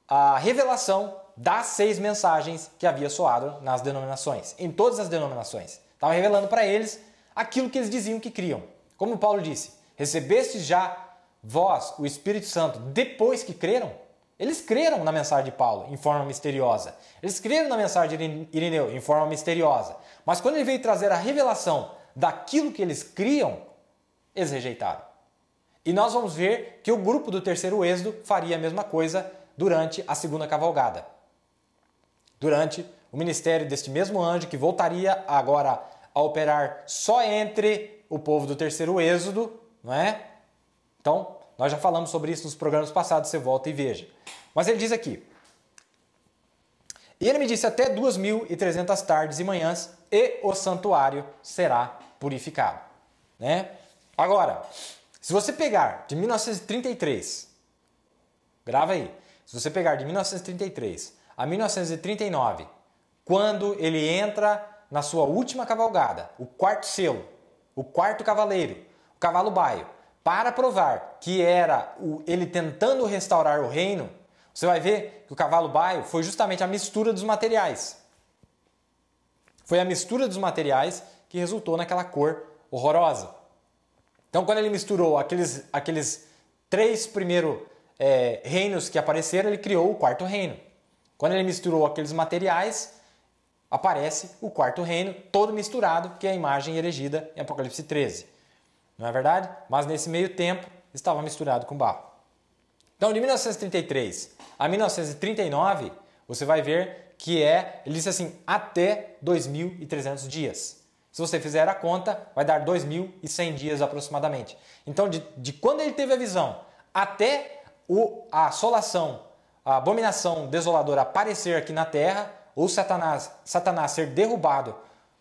a revelação das 6 mensagens que havia soado nas denominações, em todas as denominações. Estava revelando para eles aquilo que eles diziam que criam. Como Paulo disse, recebestes já vós o Espírito Santo depois que creram? Eles creram na mensagem de Paulo em forma misteriosa. Eles creram na mensagem de Irineu em forma misteriosa. Mas quando ele veio trazer a revelação daquilo que eles criam, eles rejeitaram. E nós vamos ver que o grupo do terceiro êxodo faria a mesma coisa durante a 2ª cavalgada. Durante o ministério deste mesmo anjo que voltaria agora a operar só entre o povo do terceiro êxodo, não é? Então, nós já falamos sobre isso nos programas passados, você volta e veja. Mas ele diz aqui, e ele me disse até 2.300 tardes e manhãs e o santuário será purificado. Né? Agora, se você pegar de 1933, grava aí, se você pegar de 1933 a 1939, quando ele entra na sua última cavalgada, o 4º selo, o 4º cavaleiro, o cavalo baio, para provar que era ele tentando restaurar o reino, você vai ver que o cavalo baio foi justamente a mistura dos materiais. Foi a mistura dos materiais que resultou naquela cor horrorosa. Então, quando ele misturou aqueles 3 primeiros reinos que apareceram, ele criou o 4º reino. Quando ele misturou aqueles materiais, aparece o 4º reino, todo misturado, que é a imagem erigida em Apocalipse 13. Não é verdade? Mas nesse meio tempo estava misturado com barro. Então, de 1933 a 1939, você vai ver que ele disse assim, até 2.300 dias. Se você fizer a conta, vai dar 2.100 dias aproximadamente. Então, de quando ele teve a visão até a assolação, a abominação desoladora aparecer aqui na terra, ou Satanás ser derrubado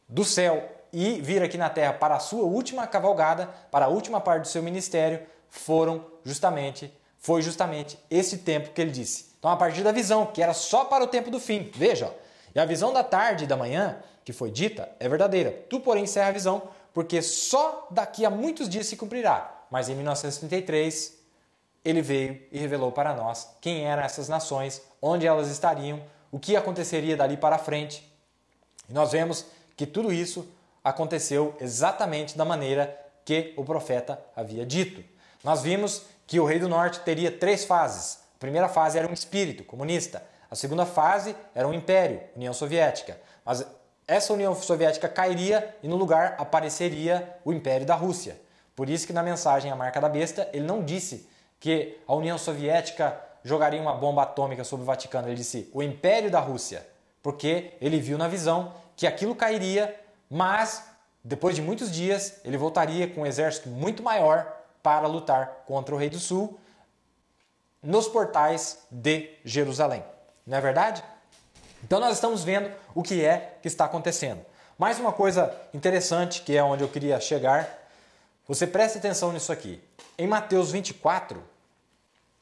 do céu e vir aqui na terra para a sua última cavalgada, para a última parte do seu ministério, foi justamente esse tempo que ele disse. Então, a partir da visão, que era só para o tempo do fim, veja, e a visão da tarde e da manhã, que foi dita, é verdadeira. Tu, porém, encerra a visão, porque só daqui a muitos dias se cumprirá. Mas em 1933, ele veio e revelou para nós quem eram essas nações, onde elas estariam, o que aconteceria dali para frente. E nós vemos que tudo isso aconteceu exatamente da maneira que o profeta havia dito. Nós vimos que o rei do norte teria 3 fases. A primeira fase era um espírito comunista. A segunda fase era um império, União Soviética. Mas essa União Soviética cairia e no lugar apareceria o Império da Rússia. Por isso que na mensagem A Marca da Besta ele não disse que a União Soviética jogaria uma bomba atômica sobre o Vaticano. Ele disse o Império da Rússia, porque ele viu na visão que aquilo cairia, mas depois de muitos dias ele voltaria com um exército muito maior para lutar contra o Rei do Sul nos portais de Jerusalém. Não é verdade? Então nós estamos vendo o que está acontecendo. Mais uma coisa interessante, que é onde eu queria chegar, você presta atenção nisso aqui. Em Mateus 24,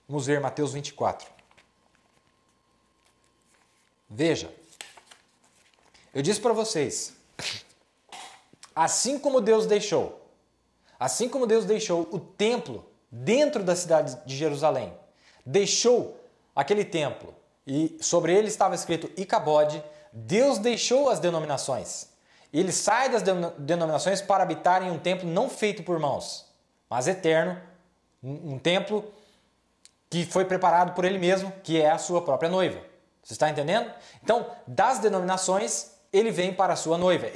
vamos ver Mateus 24. Veja, eu disse para vocês, assim como Deus deixou o templo dentro da cidade de Jerusalém, deixou aquele templo e sobre ele estava escrito Icabode, Deus deixou as denominações. Ele sai das denominações para habitar em um templo não feito por mãos, mas eterno, um templo que foi preparado por ele mesmo, que é a sua própria noiva. Você está entendendo? Então, das denominações, ele vem para a sua noiva.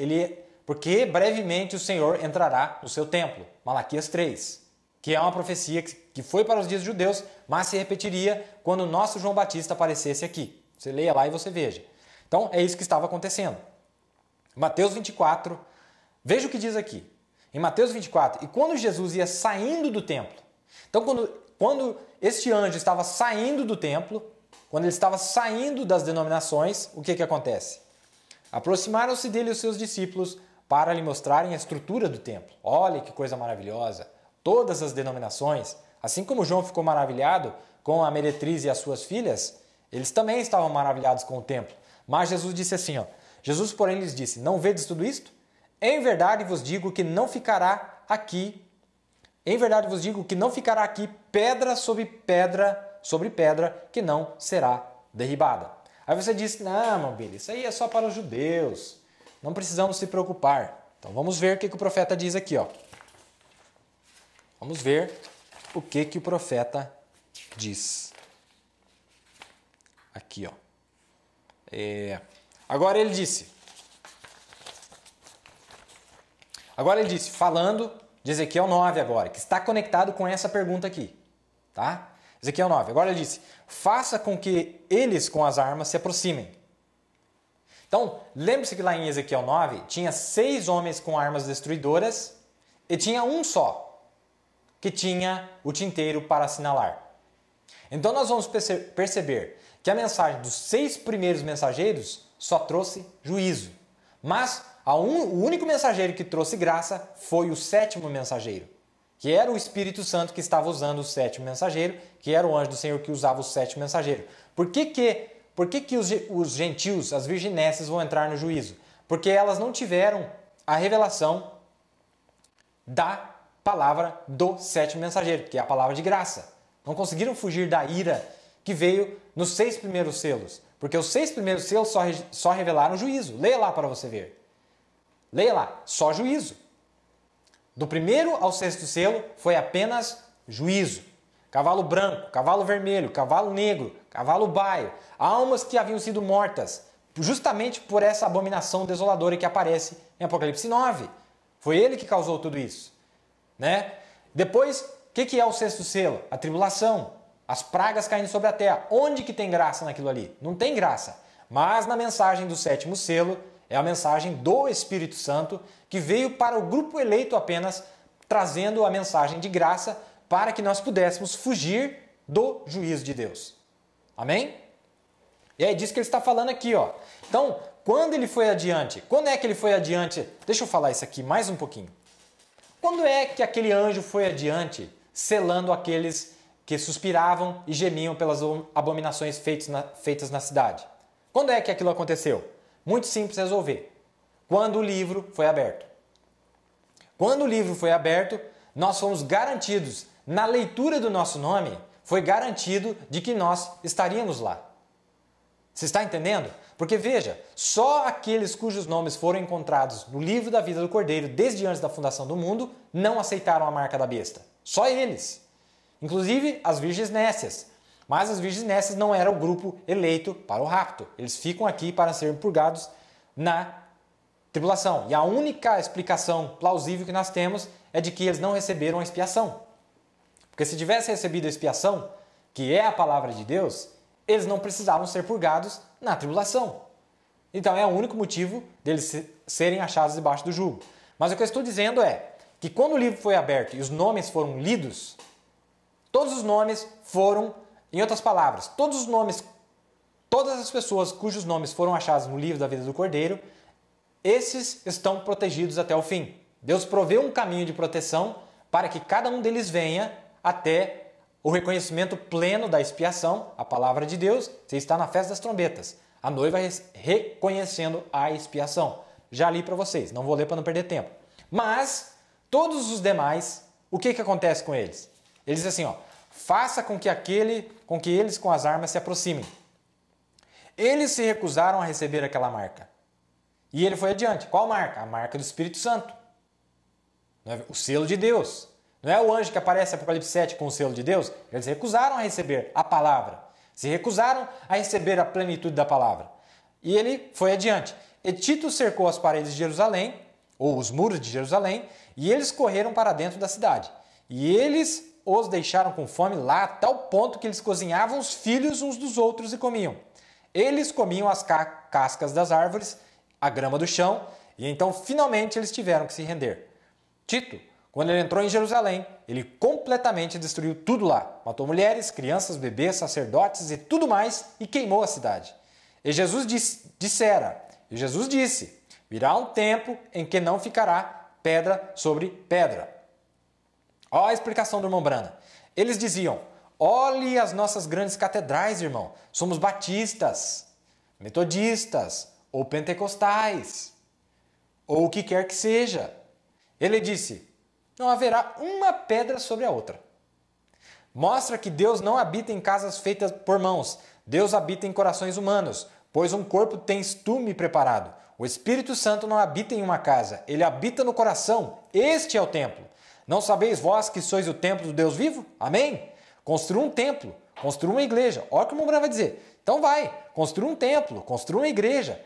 Porque brevemente o Senhor entrará no seu templo. Malaquias 3. Que é uma profecia que foi para os dias judeus, mas se repetiria quando o nosso João Batista aparecesse aqui. Você leia lá e você veja. Então, é isso que estava acontecendo. Mateus 24, veja o que diz aqui. Em Mateus 24, e quando Jesus ia saindo do templo, então quando este anjo estava saindo do templo, quando ele estava saindo das denominações, o que acontece? Aproximaram-se dele os seus discípulos para lhe mostrarem a estrutura do templo. Olha que coisa maravilhosa! Todas as denominações, assim como João ficou maravilhado com a meretriz e as suas filhas, eles também estavam maravilhados com o templo. Mas Jesus disse assim, Jesus, porém, lhes disse, não vedes tudo isto? Em verdade vos digo que não ficará aqui, pedra sobre pedra que não será derribada. Aí você diz, não, meu filho, isso aí é só para os judeus, não precisamos se preocupar. Então vamos ver o que o profeta diz aqui, Vamos ver o que o profeta diz. Aqui, Agora ele disse, falando de Ezequiel 9 agora, que está conectado com essa pergunta aqui, tá? Ezequiel 9, agora ele disse, faça com que eles com as armas se aproximem. Então, lembre-se que lá em Ezequiel 9, tinha 6 homens com armas destruidoras e tinha um só, que tinha o tinteiro para assinalar. Então nós vamos perceber que a mensagem dos 6 primeiros mensageiros só trouxe juízo. Mas o único mensageiro que trouxe graça foi o 7º mensageiro, que era o Espírito Santo que estava usando o 7º mensageiro, que era o anjo do Senhor que usava o 7º mensageiro. Por que os gentios, as virginésias, vão entrar no juízo? Porque elas não tiveram a revelação da palavra do 7º mensageiro, que é a palavra de graça. Não conseguiram fugir da ira que veio nos 6 primeiros selos. Porque os 6 primeiros selos só revelaram juízo. Leia lá para você ver. Leia lá, só juízo. Do 1º ao 6º selo foi apenas juízo. Cavalo branco, cavalo vermelho, cavalo negro, cavalo baio. Almas que haviam sido mortas justamente por essa abominação desoladora que aparece em Apocalipse 9. Foi ele que causou tudo isso. Depois, o que é o 6º selo? A tribulação, as pragas caindo sobre a terra. Onde que tem graça naquilo ali? Não tem graça. Mas na mensagem do 7º selo, é a mensagem do Espírito Santo, que veio para o grupo eleito apenas, trazendo a mensagem de graça para que nós pudéssemos fugir do juízo de Deus. Amém? E é disso que ele está falando aqui. Então, quando ele foi adiante? Quando é que ele foi adiante? Deixa eu falar isso aqui mais um pouquinho. Quando é que aquele anjo foi adiante, selando aqueles que suspiravam e gemiam pelas abominações feitas na cidade? Quando é que aquilo aconteceu? Muito simples resolver. Quando o livro foi aberto. Quando o livro foi aberto, nós fomos garantidos, na leitura do nosso nome, foi garantido de que nós estaríamos lá. Você está entendendo? Porque veja, só aqueles cujos nomes foram encontrados no livro da vida do Cordeiro desde antes da fundação do mundo não aceitaram a marca da besta. Só eles. Inclusive as virgens nécias. Mas as virgens nécias não eram o grupo eleito para o rapto. Eles ficam aqui para serem purgados na tribulação. E a única explicação plausível que nós temos é de que eles não receberam a expiação. Porque se tivesse recebido a expiação, que é a palavra de Deus, eles não precisavam ser purgados na tribulação. Então é o único motivo deles serem achados debaixo do jugo. Mas o que eu estou dizendo é que quando o livro foi aberto e os nomes foram lidos, todos os nomes foram, em outras palavras, todos os nomes, todas as pessoas cujos nomes foram achados no livro da vida do Cordeiro, esses estão protegidos até o fim. Deus proveu um caminho de proteção para que cada um deles venha até o reconhecimento pleno da expiação, a palavra de Deus. Você está na festa das trombetas. A noiva reconhecendo a expiação. Já li para vocês, não vou ler para não perder tempo. Mas, todos os demais, o que acontece com eles? Eles dizem assim, faça com que eles com as armas se aproximem. Eles se recusaram a receber aquela marca. E ele foi adiante. Qual marca? A marca do Espírito Santo. O selo de Deus. Não é o anjo que aparece em Apocalipse 7 com o selo de Deus? Eles recusaram a receber a palavra. Se recusaram a receber a plenitude da palavra. E ele foi adiante. E Tito cercou as paredes de Jerusalém, ou os muros de Jerusalém, e eles correram para dentro da cidade. E eles os deixaram com fome lá, a tal ponto que eles cozinhavam os filhos uns dos outros e comiam. Eles comiam as cascas das árvores, a grama do chão, e então finalmente eles tiveram que se render. Tito, quando ele entrou em Jerusalém, ele completamente destruiu tudo lá. Matou mulheres, crianças, bebês, sacerdotes e tudo mais e queimou a cidade. E Jesus disse, virá um tempo em que não ficará pedra sobre pedra. Olha a explicação do irmão Brana. Eles diziam, olhe as nossas grandes catedrais, irmão. Somos batistas, metodistas ou pentecostais, ou o que quer que seja. Ele disse, não haverá uma pedra sobre a outra. Mostra que Deus não habita em casas feitas por mãos. Deus habita em corações humanos, pois um corpo tem estume preparado. O Espírito Santo não habita em uma casa, ele habita no coração. Este é o templo. Não sabeis vós que sois o templo do Deus vivo? Amém? Construa um templo, construa uma igreja. Olha o que o Mombran vai dizer. Então vai, construa um templo, construa uma igreja.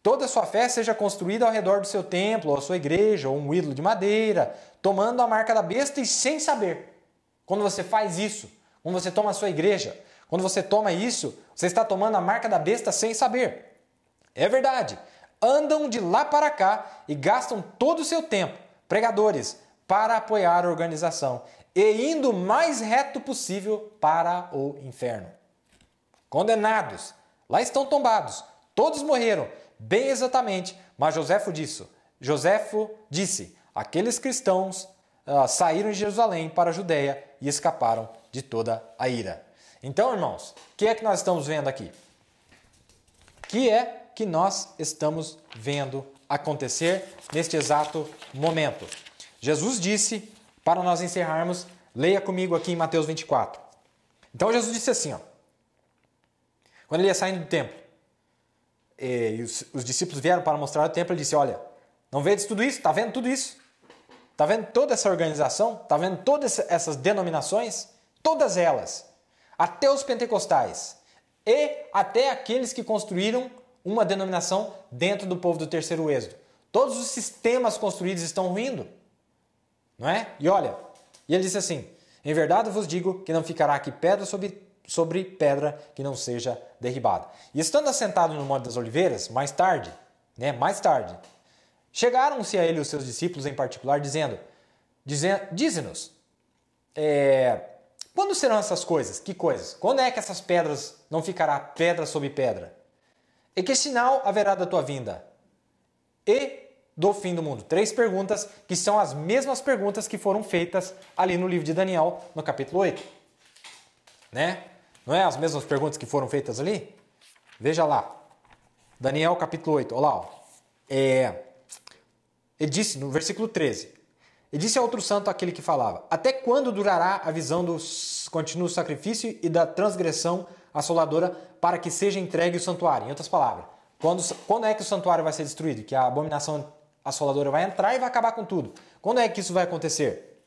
Toda a sua fé seja construída ao redor do seu templo, ou a sua igreja, ou um ídolo de madeira, tomando a marca da besta e sem saber. Quando você faz isso, quando você toma a sua igreja, quando você toma isso, você está tomando a marca da besta sem saber. É verdade. Andam de lá para cá e gastam todo o seu tempo, pregadores, para apoiar a organização e indo o mais reto possível para o inferno. Condenados, lá estão tombados, todos morreram, bem exatamente, mas Joséfo disse, aqueles cristãos saíram de Jerusalém para a Judéia e escaparam de toda a ira. Então, irmãos, o que é que nós estamos vendo aqui? O que é que nós estamos vendo acontecer neste exato momento? Jesus disse, para nós encerrarmos, leia comigo aqui em Mateus 24. Então Jesus disse assim, quando ele ia saindo do templo, e os discípulos vieram para mostrar o templo, ele disse, olha, não vedes tudo isso? Está vendo tudo isso? Está vendo toda essa organização? Está vendo todas essas denominações? Todas elas, até os pentecostais e até aqueles que construíram uma denominação dentro do povo do terceiro êxodo. Todos os sistemas construídos estão ruindo, não é? E olha, e ele disse assim, em verdade vos digo que não ficará aqui pedra sobre pedra que não seja derribada. E estando assentado no Monte das Oliveiras, mais tarde, chegaram-se a ele os seus discípulos em particular, dize-nos, quando serão essas coisas? Que coisas? Quando é que essas pedras não ficará pedra sobre pedra? E que sinal haverá da tua vinda? E do fim do mundo. 3 perguntas que são as mesmas perguntas que foram feitas ali no livro de Daniel, no capítulo 8. Né? Não é as mesmas perguntas que foram feitas ali? Veja lá. Daniel capítulo 8. Olha lá. Ele disse no versículo 13. E disse a outro santo aquele que falava: até quando durará a visão do contínuo sacrifício e da transgressão assoladora para que seja entregue o santuário? Em outras palavras, quando é que o santuário vai ser destruído? Que a abominação assoladora vai entrar e vai acabar com tudo. Quando é que isso vai acontecer?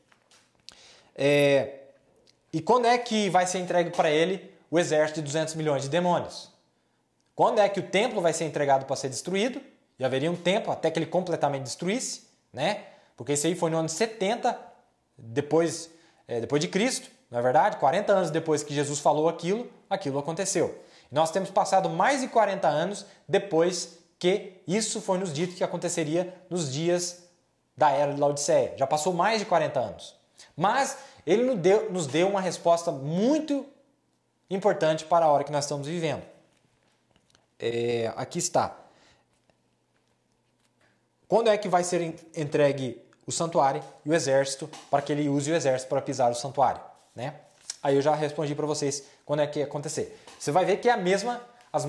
E quando é que vai ser entregue para ele o exército de 200 milhões de demônios? Quando é que o templo vai ser entregado para ser destruído? E haveria um tempo até que ele completamente destruísse, né? Porque isso aí foi no ano 70 depois de Cristo, não é verdade? 40 anos depois que Jesus falou aquilo aconteceu. E nós temos passado mais de 40 anos depois que isso foi nos dito que aconteceria nos dias da Era de Laodiceia. Já passou mais de 40 anos. Mas ele nos deu uma resposta muito importante para a hora que nós estamos vivendo. Aqui está. Quando é que vai ser entregue o santuário e o exército para que ele use o exército para pisar o santuário, né? Aí eu já respondi para vocês quando é que ia acontecer. Você vai ver que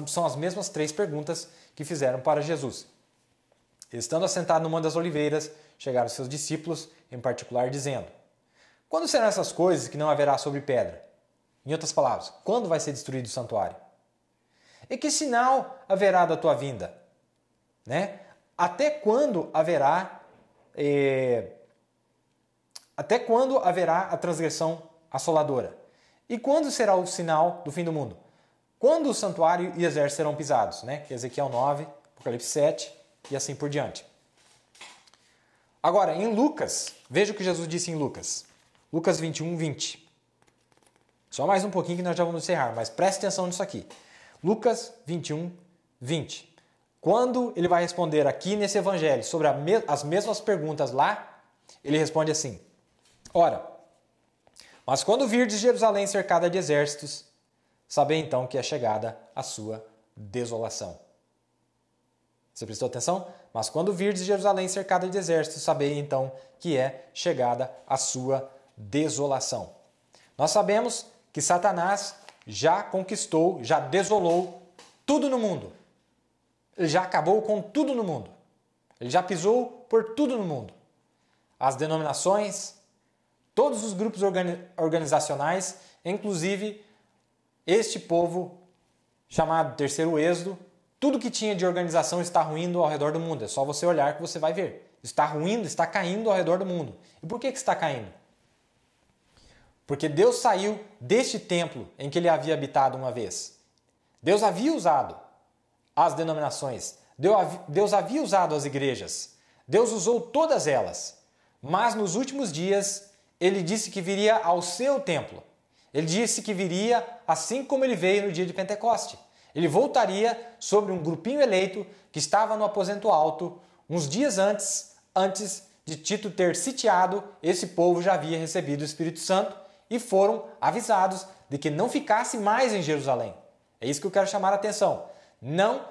são as mesmas 3 perguntas que fizeram para Jesus. Estando assentado no Monte das Oliveiras, chegaram seus discípulos, em particular, dizendo: quando serão essas coisas que não haverá sobre pedra? Em outras palavras, quando vai ser destruído o santuário? E que sinal haverá da tua vinda? Né? Até quando haverá a transgressão assoladora? E quando será o sinal do fim do mundo? Quando o santuário e o exército serão pisados? Né? Ezequiel 9, Apocalipse 7 e assim por diante. Agora, em Lucas, veja o que Jesus disse em Lucas. Lucas 21, 20. Só mais um pouquinho que nós já vamos encerrar, mas preste atenção nisso aqui. Lucas 21, 20. Quando ele vai responder aqui nesse evangelho sobre as mesmas perguntas lá, ele responde assim: ora, mas quando virdes Jerusalém cercada de exércitos, sabei então que é chegada a sua desolação. Você prestou atenção? Mas quando virdes Jerusalém cercada de exércitos, sabei então que é chegada a sua desolação. Nós sabemos que Satanás já conquistou, já desolou tudo no mundo. Ele já acabou com tudo no mundo. Ele já pisou por tudo no mundo. As denominações, todos os grupos organizacionais, inclusive este povo chamado Terceiro Êxodo, tudo que tinha de organização está ruindo ao redor do mundo. É só você olhar que você vai ver. Está ruindo, está caindo ao redor do mundo. E por que está caindo? Porque Deus saiu deste templo em que ele havia habitado uma vez. Deus havia usado as denominações. Deus havia usado as igrejas. Deus usou todas elas. Mas nos últimos dias, ele disse que viria ao seu templo. Ele disse que viria assim como ele veio no dia de Pentecoste. Ele voltaria sobre um grupinho eleito que estava no aposento alto. Uns dias antes de Tito ter sitiado, esse povo já havia recebido o Espírito Santo e foram avisados de que não ficasse mais em Jerusalém. É isso que eu quero chamar a atenção. Não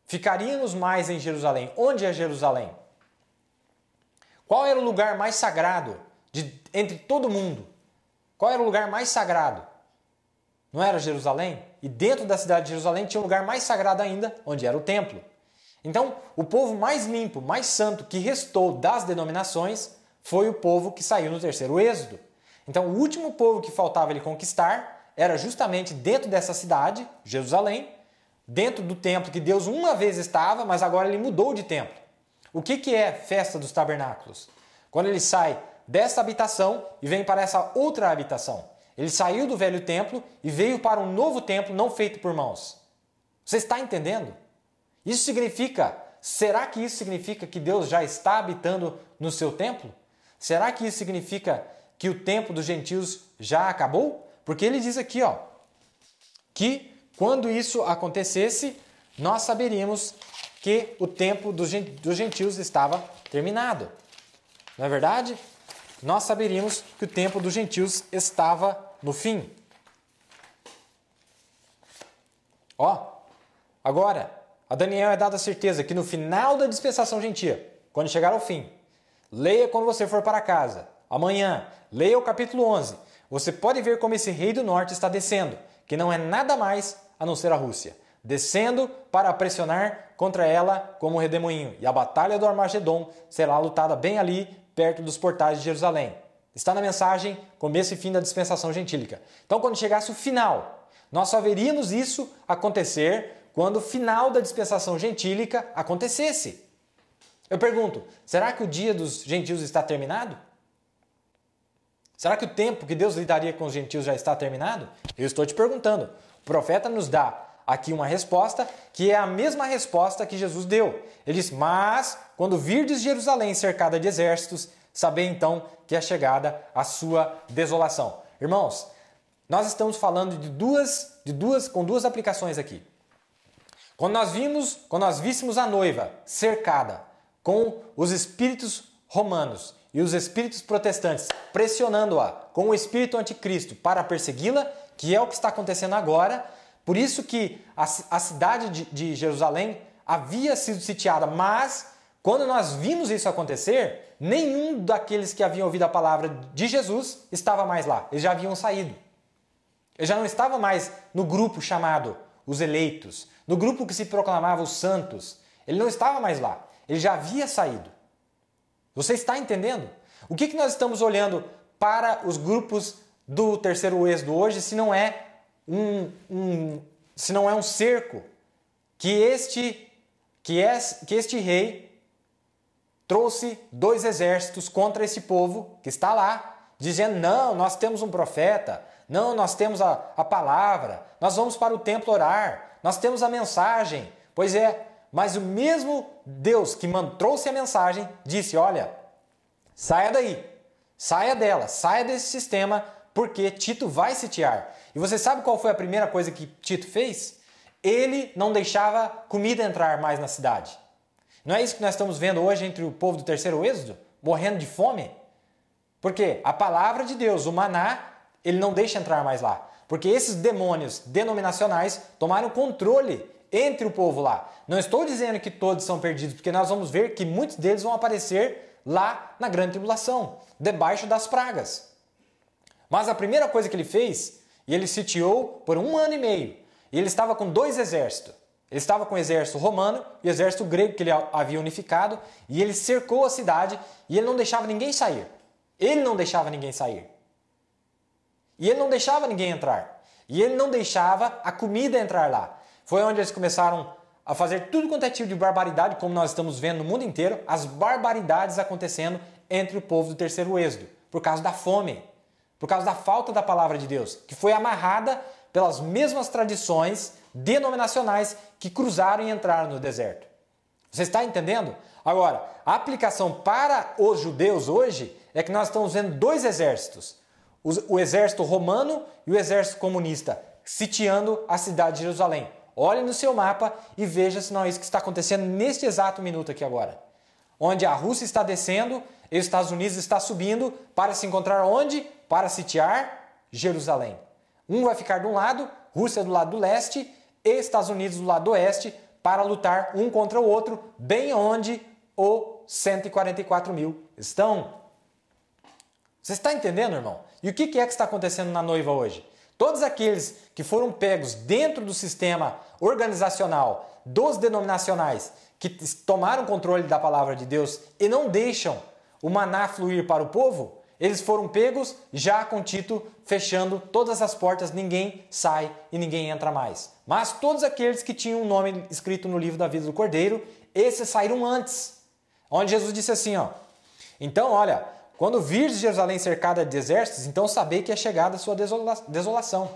ficaríamos mais em Jerusalém. Onde é Jerusalém? Qual era o lugar mais sagrado entre todo mundo? Qual era o lugar mais sagrado? Não era Jerusalém? E dentro da cidade de Jerusalém tinha um lugar mais sagrado ainda, onde era o templo. Então, o povo mais limpo, mais santo que restou das denominações foi o povo que saiu no terceiro êxodo. Então, o último povo que faltava ele conquistar era justamente dentro dessa cidade, Jerusalém, dentro do templo que Deus uma vez estava, mas agora ele mudou de templo. O que é festa dos tabernáculos? Quando ele sai dessa habitação e vem para essa outra habitação. Ele saiu do velho templo e veio para um novo templo não feito por mãos. Você está entendendo? Isso significa, será que isso significa que Deus já está habitando no seu templo? Será que isso significa que o tempo dos gentios já acabou? Porque ele diz aqui, que quando isso acontecesse, nós saberíamos que o tempo dos gentios estava terminado. Não é verdade? Nós saberíamos que o tempo dos gentios estava no fim. Agora, a Daniel é dada a certeza que no final da dispensação gentia, quando chegar ao fim, leia quando você for para casa. Amanhã, leia o capítulo 11. Você pode ver como esse rei do norte está descendo, que não é nada mais a não ser a Rússia. Descendo para pressionar contra ela como um redemoinho. E a batalha do Armagedon será lutada bem ali, perto dos portais de Jerusalém. Está na mensagem começo e fim da dispensação gentílica. Então, quando chegasse o final, nós só veríamos isso acontecer quando o final da dispensação gentílica acontecesse. Eu pergunto, será que o dia dos gentios está terminado? Será que o tempo que Deus lidaria com os gentios já está terminado? Eu estou te perguntando. O profeta nos dá aqui uma resposta que é a mesma resposta que Jesus deu. Ele diz, mas quando virdes Jerusalém cercada de exércitos, sabei então que é chegada a sua desolação. Irmãos, nós estamos falando com duas aplicações aqui. Quando nós víssemos a noiva cercada com os espíritos romanos e os espíritos protestantes pressionando-a com o espírito anticristo para persegui-la, que é o que está acontecendo agora, por isso que a cidade de Jerusalém havia sido sitiada, mas quando nós vimos isso acontecer, nenhum daqueles que haviam ouvido a palavra de Jesus estava mais lá, eles já haviam saído. Eles já não estavam mais no grupo chamado os eleitos, no grupo que se proclamava os santos. Ele não estava mais lá, ele já havia saído. Você está entendendo? O que nós estamos olhando para os grupos do terceiro êxodo hoje, se não é um cerco que este rei trouxe 2 exércitos contra esse povo que está lá, dizendo, não, nós temos um profeta, não, nós temos a palavra, nós vamos para o templo orar, nós temos a mensagem. Pois é, mas o mesmo Deus que trouxe a mensagem disse, olha, saia daí, saia dela, saia desse sistema, porque Tito vai sitiar. E você sabe qual foi a primeira coisa que Tito fez? Ele não deixava comida entrar mais na cidade. Não é isso que nós estamos vendo hoje entre o povo do terceiro êxodo? Morrendo de fome? Porque a palavra de Deus, o maná, ele não deixa entrar mais lá. Porque esses demônios denominacionais tomaram controle entre o povo lá. Não estou dizendo que todos são perdidos, porque nós vamos ver que muitos deles vão aparecer lá na grande tribulação, debaixo das pragas. Mas a primeira coisa que ele fez, e ele sitiou por 1 ano e meio, e ele estava com 2 exércitos. Ele estava com o exército romano e o exército grego que ele havia unificado, e ele cercou a cidade e ele não deixava ninguém sair. Ele não deixava ninguém sair. E ele não deixava ninguém entrar. E ele não deixava a comida entrar lá. Foi onde eles começaram a fazer tudo quanto é tipo de barbaridade, como nós estamos vendo no mundo inteiro, as barbaridades acontecendo entre o povo do terceiro êxodo, por causa da fome, por causa da falta da palavra de Deus, que foi amarrada pelas mesmas tradições denominacionais que cruzaram e entraram no deserto. Você está entendendo? Agora, a aplicação para os judeus hoje é que nós estamos vendo 2 exércitos. O exército romano e o exército comunista sitiando a cidade de Jerusalém. Olhe no seu mapa e veja se não é isso que está acontecendo neste exato minuto aqui agora. Onde a Rússia está descendo e os Estados Unidos está subindo para se encontrar onde? Para sitiar Jerusalém. Um vai ficar de um lado, Rússia do lado do leste e Estados Unidos do lado do oeste, para lutar um contra o outro, bem onde os 144 mil estão. Você está entendendo, irmão? E o que é que está acontecendo na noiva hoje? Todos aqueles que foram pegos dentro do sistema organizacional dos denominacionais, que tomaram controle da palavra de Deus e não deixam o maná fluir para o povo, eles foram pegos já com Tito fechando todas as portas, ninguém sai e ninguém entra mais. Mas todos aqueles que tinham um nome escrito no livro da vida do Cordeiro, esses saíram antes. Onde Jesus disse assim, ó, então olha, quando virdes Jerusalém cercada de exércitos, então sabei que é chegada a sua desolação.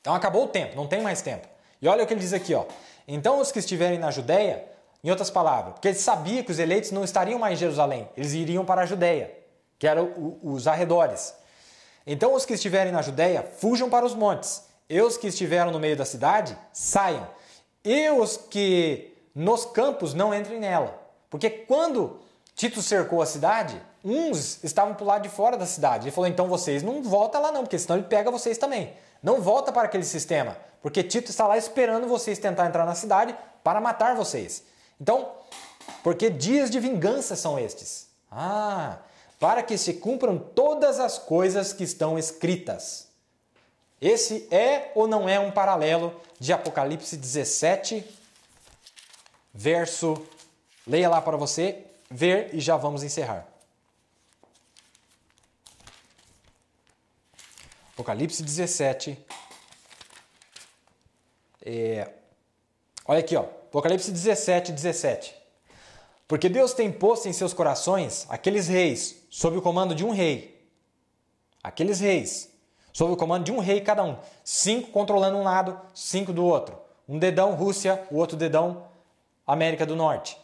Então acabou o tempo, não tem mais tempo. E olha o que ele diz aqui, ó. Então os que estiverem na Judéia, em outras palavras, porque ele sabia que os eleitos não estariam mais em Jerusalém, eles iriam para a Judéia, que eram os arredores. Então os que estiverem na Judéia, fujam para os montes. E os que estiveram no meio da cidade, saiam. E os que nos campos não entrem nela. Porque quando Tito cercou a cidade, uns estavam para o lado de fora da cidade. Ele falou, então vocês não voltam lá não, porque senão ele pega vocês também. Não volta para aquele sistema, porque Tito está lá esperando vocês tentar entrar na cidade para matar vocês. Então, porque dias de vingança são estes? Para que se cumpram todas as coisas que estão escritas. Esse é ou não é um paralelo de Apocalipse 17, verso, leia lá para você, ver e já vamos encerrar. Apocalipse 17. Olha aqui, ó. Apocalipse 17, 17. Porque Deus tem posto em seus corações aqueles reis, sob o comando de um rei. Aqueles reis, sob o comando de um rei cada um. 5 controlando um lado, 5 do outro. Um dedão Rússia, o outro dedão América do Norte.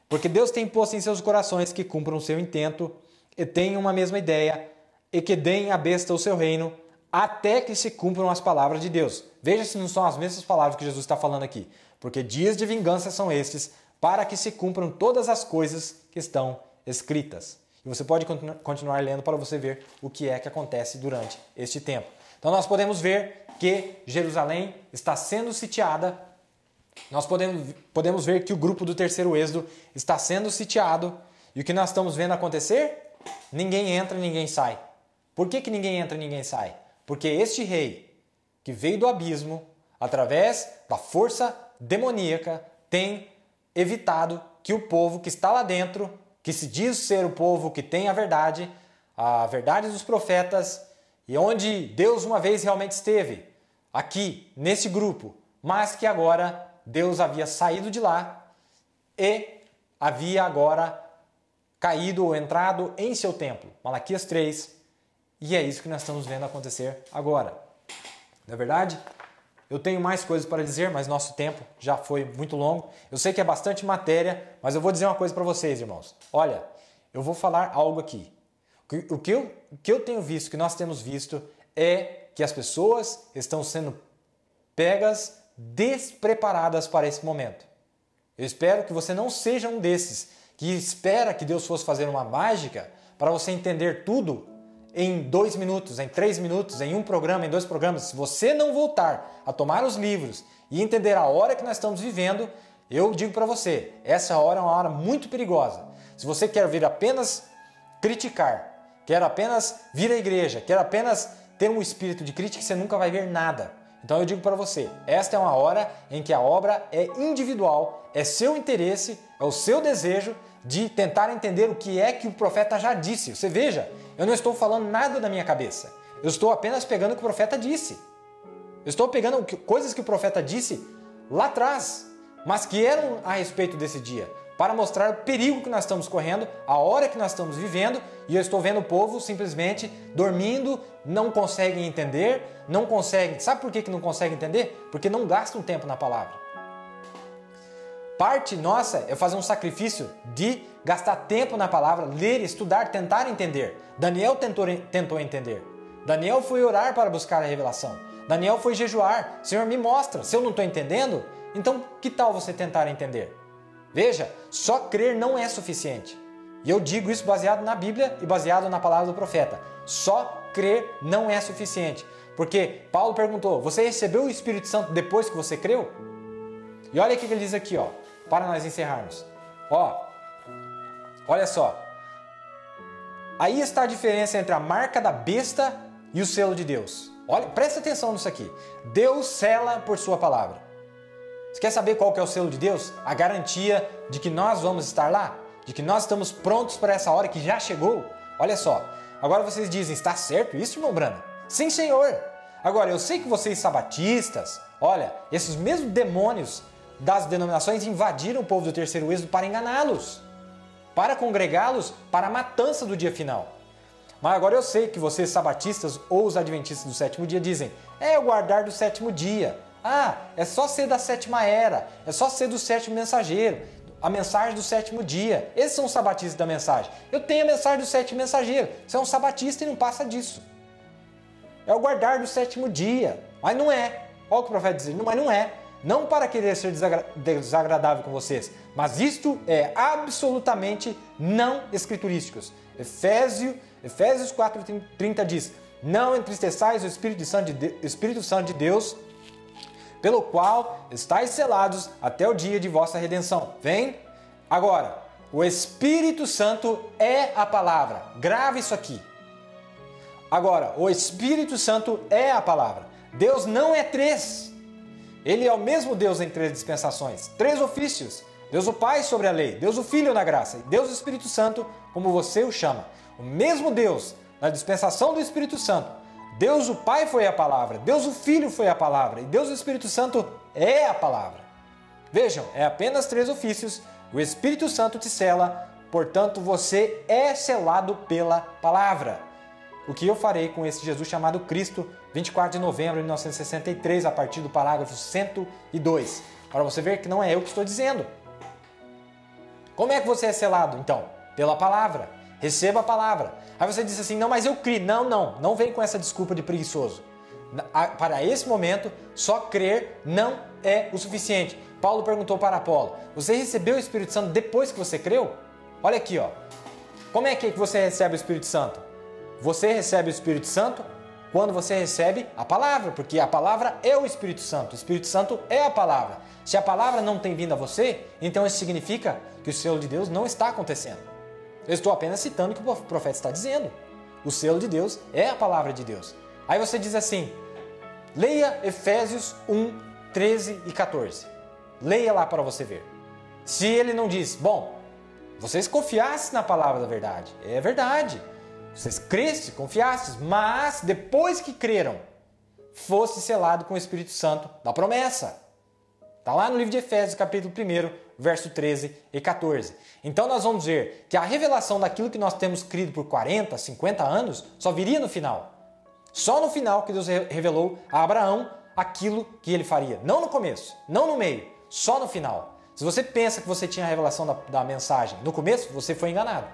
Porque Deus tem posto em seus corações que cumpram o seu intento e tenham uma mesma ideia e que deem à besta o seu reino até que se cumpram as palavras de Deus. Veja se não são as mesmas palavras que Jesus está falando aqui. Porque dias de vingança são estes, para que se cumpram todas as coisas que estão escritas. E você pode continuar lendo para você ver o que é que acontece durante este tempo. Então nós podemos ver que Jerusalém está sendo sitiada. Nós podemos ver que o grupo do terceiro êxodo está sendo sitiado. E o que nós estamos vendo acontecer? Ninguém entra e ninguém sai. Por que ninguém entra e ninguém sai? Porque este rei, que veio do abismo, através da força demoníaca, tem evitado que o povo que está lá dentro, que se diz ser o povo que tem a verdade dos profetas, e onde Deus uma vez realmente esteve, aqui, nesse grupo, mas que agora Deus havia saído de lá e havia agora caído ou entrado em seu templo. Malaquias 3. E é isso que nós estamos vendo acontecer agora. Não é verdade? Eu tenho mais coisas para dizer, mas nosso tempo já foi muito longo. Eu sei que é bastante matéria, mas eu vou dizer uma coisa para vocês, irmãos. Olha, eu vou falar algo aqui. O que eu tenho visto, que nós temos visto, é que as pessoas estão sendo pegas despreparadas para esse momento. Eu espero que você não seja um desses que espera que Deus fosse fazer uma mágica para você entender tudo em 2 minutos, em 3 minutos, em um programa, em 2 programas. Se você não voltar a tomar os livros e entender a hora que nós estamos vivendo, eu digo para você, essa hora é uma hora muito perigosa. Se você quer vir apenas criticar, quer apenas vir à igreja, quer apenas ter um espírito de crítica, você nunca vai ver nada. Então eu digo para você, esta é uma hora em que a obra é individual, é seu interesse, é o seu desejo de tentar entender o que é que o profeta já disse. Você veja, eu não estou falando nada da minha cabeça. Eu estou apenas pegando o que o profeta disse. Eu estou pegando coisas que o profeta disse lá atrás, mas que eram a respeito desse dia, para mostrar o perigo que nós estamos correndo, a hora que nós estamos vivendo, e eu estou vendo o povo simplesmente dormindo, não conseguem entender, não conseguem. Sabe por que não conseguem entender? Porque não gastam tempo na palavra. Parte nossa é fazer um sacrifício de gastar tempo na palavra, ler, estudar, tentar entender. Daniel tentou entender. Daniel foi orar para buscar a revelação. Daniel foi jejuar. Senhor, me mostra. Se eu não estou entendendo, então que tal você tentar entender? Veja, só crer não é suficiente. E eu digo isso baseado na Bíblia e baseado na palavra do profeta. Só crer não é suficiente. Porque Paulo perguntou, você recebeu o Espírito Santo depois que você creu? E olha o que ele diz aqui, para nós encerrarmos. Olha só. Aí está a diferença entre a marca da besta e o selo de Deus. Olha, presta atenção nisso aqui. Deus sela por sua palavra. Você quer saber qual que é o selo de Deus? A garantia de que nós vamos estar lá? De que nós estamos prontos para essa hora que já chegou? Olha só. Agora vocês dizem, está certo isso, irmão Brana? Sim, Senhor. Agora, eu sei que vocês sabatistas, olha, esses mesmos demônios das denominações invadiram o povo do terceiro êxodo para enganá-los, para congregá-los para a matança do dia final. Mas agora eu sei que vocês sabatistas ou os adventistas do sétimo dia dizem, é o guardar do sétimo dia. É só ser da sétima era, é só ser do sétimo mensageiro, a mensagem do sétimo dia. Esses são os sabatistas da mensagem. Eu tenho a mensagem do sétimo mensageiro. Você é um sabatista e não passa disso. É o guardar do sétimo dia. Mas não é. Olha o que o profeta diz, mas não é. Não para querer ser desagradável com vocês, mas isto é absolutamente não escriturísticos. Efésios 4:30 diz, não entristeçais o Espírito Santo de Deus, pelo qual estáis selados até o dia de vossa redenção. Vem? Agora, o Espírito Santo é a palavra. Grave isso aqui. Agora, o Espírito Santo é a palavra. Deus não é 3. Ele é o mesmo Deus em 3 dispensações, 3 ofícios. Deus o Pai sobre a lei, Deus o Filho na graça e Deus o Espírito Santo, como você o chama. O mesmo Deus, na dispensação do Espírito Santo, Deus o Pai foi a palavra, Deus o Filho foi a palavra e Deus o Espírito Santo é a palavra. Vejam, é apenas 3 ofícios, o Espírito Santo te sela, portanto você é selado pela palavra. O que eu farei com esse Jesus chamado Cristo, 24 de novembro de 1963, a partir do parágrafo 102. Para você ver que não é eu que estou dizendo. Como é que você é selado, então? Pela palavra. Receba a palavra. Aí você diz assim, não, mas eu criei. Não vem com essa desculpa de preguiçoso. Para esse momento, só crer não é o suficiente. Paulo perguntou para Apolo, você recebeu o Espírito Santo depois que você creu? Olha aqui, ó. Como é que você recebe o Espírito Santo? Você recebe o Espírito Santo quando você recebe a palavra, porque a palavra é o Espírito Santo. O Espírito Santo é a palavra. Se a palavra não tem vindo a você, então isso significa que o selo de Deus não está acontecendo. Eu estou apenas citando o que o profeta está dizendo. O selo de Deus é a palavra de Deus. Aí você diz assim, leia Efésios 1, 13 e 14. Leia lá para você ver. Se ele não diz, bom, vocês confiassem na palavra da verdade. É verdade. Vocês crescem, confiastes, mas depois que creram, fosse selado com o Espírito Santo da promessa. Está lá no livro de Efésios, capítulo 1, verso 13 e 14. Então nós vamos ver que a revelação daquilo que nós temos crido por 40, 50 anos, só viria no final. Só no final que Deus revelou a Abraão aquilo que ele faria. Não no começo, não no meio, só no final. Se você pensa que você tinha a revelação da mensagem no começo, você foi enganado.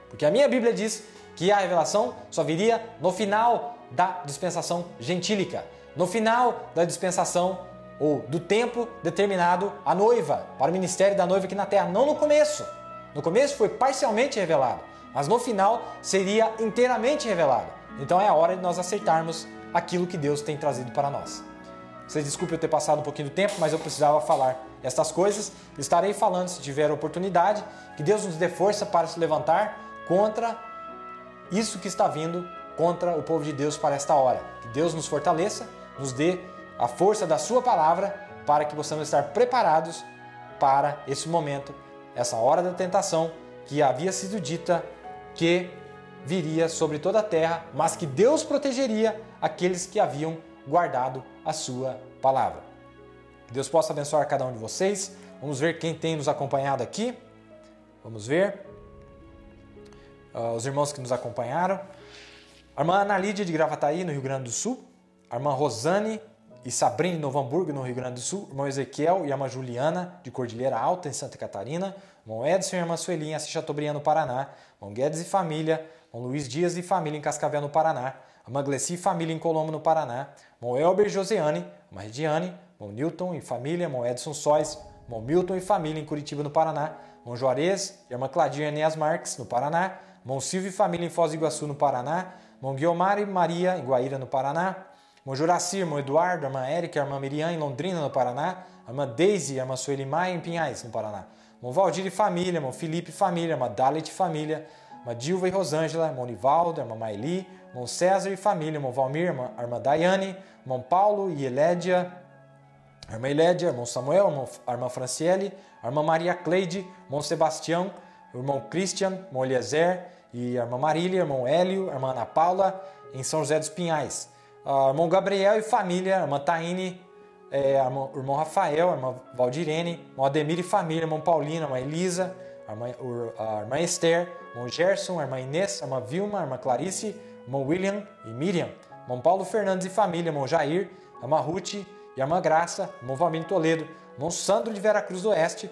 Porque a minha Bíblia diz que a revelação só viria no final da dispensação gentílica. No final da dispensação ou do tempo determinado à noiva, para o ministério da noiva aqui na terra. Não no começo. No começo foi parcialmente revelado, mas no final seria inteiramente revelado. Então é a hora de nós aceitarmos aquilo que Deus tem trazido para nós. Vocês desculpem eu ter passado um pouquinho do tempo, mas eu precisava falar estas coisas. Estarei falando, se tiver oportunidade, que Deus nos dê força para se levantar contra isso que está vindo contra o povo de Deus para esta hora. Que Deus nos fortaleça, nos dê a força da sua palavra para que possamos estar preparados para esse momento, essa hora da tentação que havia sido dita que viria sobre toda a terra, mas que Deus protegeria aqueles que haviam guardado a sua palavra. Que Deus possa abençoar cada um de vocês. Vamos ver quem tem nos acompanhado aqui. Vamos ver os irmãos que nos acompanharam. A irmã Ana Lídia de Gravataí, no Rio Grande do Sul. A irmã Rosane e Sabrina de Novo Hamburgo, no Rio Grande do Sul. O irmão Ezequiel e a irmã Juliana de Cordilheira Alta, em Santa Catarina. O irmão Edson e a irmã Sueli, em Assis Chateaubriand, no Paraná. O irmão Guedes e família. O irmão Luiz Dias e família, em Cascavel, no Paraná. A irmã Gleci e família, em Colombo, no Paraná. O irmão Elber e Joseane, a irmã Regiane. O irmão Newton e família. O irmão Edson Sóis. O irmão Milton e família, em Curitiba, no Paraná. O irmão Juarez e a irmã Cladir Enéas Marques, no Paraná. O irmão Silvio e família, em Foz do Iguaçu, no Paraná. O irmão Guiomar e Maria, em Guaíra, no Paraná. O irmão Juraci, o irmão Eduardo, a irmã Érica, a irmã Miriam, em Londrina, no Paraná. A irmã Deise e a irmã Sueli Maia, em Pinhais, no Paraná. O irmão Valdir e família, o irmão Felipe e família, a irmã Dalet e família. A irmã Dilva e Rosângela, a irmã Nivaldo, a irmã Maeli, o irmão César e família, o irmão Valmir, a irmã Daiane, o irmão Paulo e Elédia, a irmã Elédia, o irmão Samuel, a irmã Franciele, a irmã Maria Cleide, o irmão Sebastião, o irmão Christian, o irmão Eliezer e a irmã Marília, o irmão Hélio, a irmã Ana Paula, em São José dos Pinhais. O irmão Gabriel e família, a irmã Taine, o irmão Rafael, a irmã Valdirene, o irmão Ademir e família, a irmã Paulina, a irmã Elisa, a irmã Esther, o irmão Gerson, a irmã Inês, a irmã Vilma, a irmã Clarice, o irmão William e Miriam, o irmão Paulo Fernandes e família, o irmão Jair, a irmã Ruth e a irmã Graça, o irmão Valmir Toledo, o irmão Sandro de Veracruz do Oeste,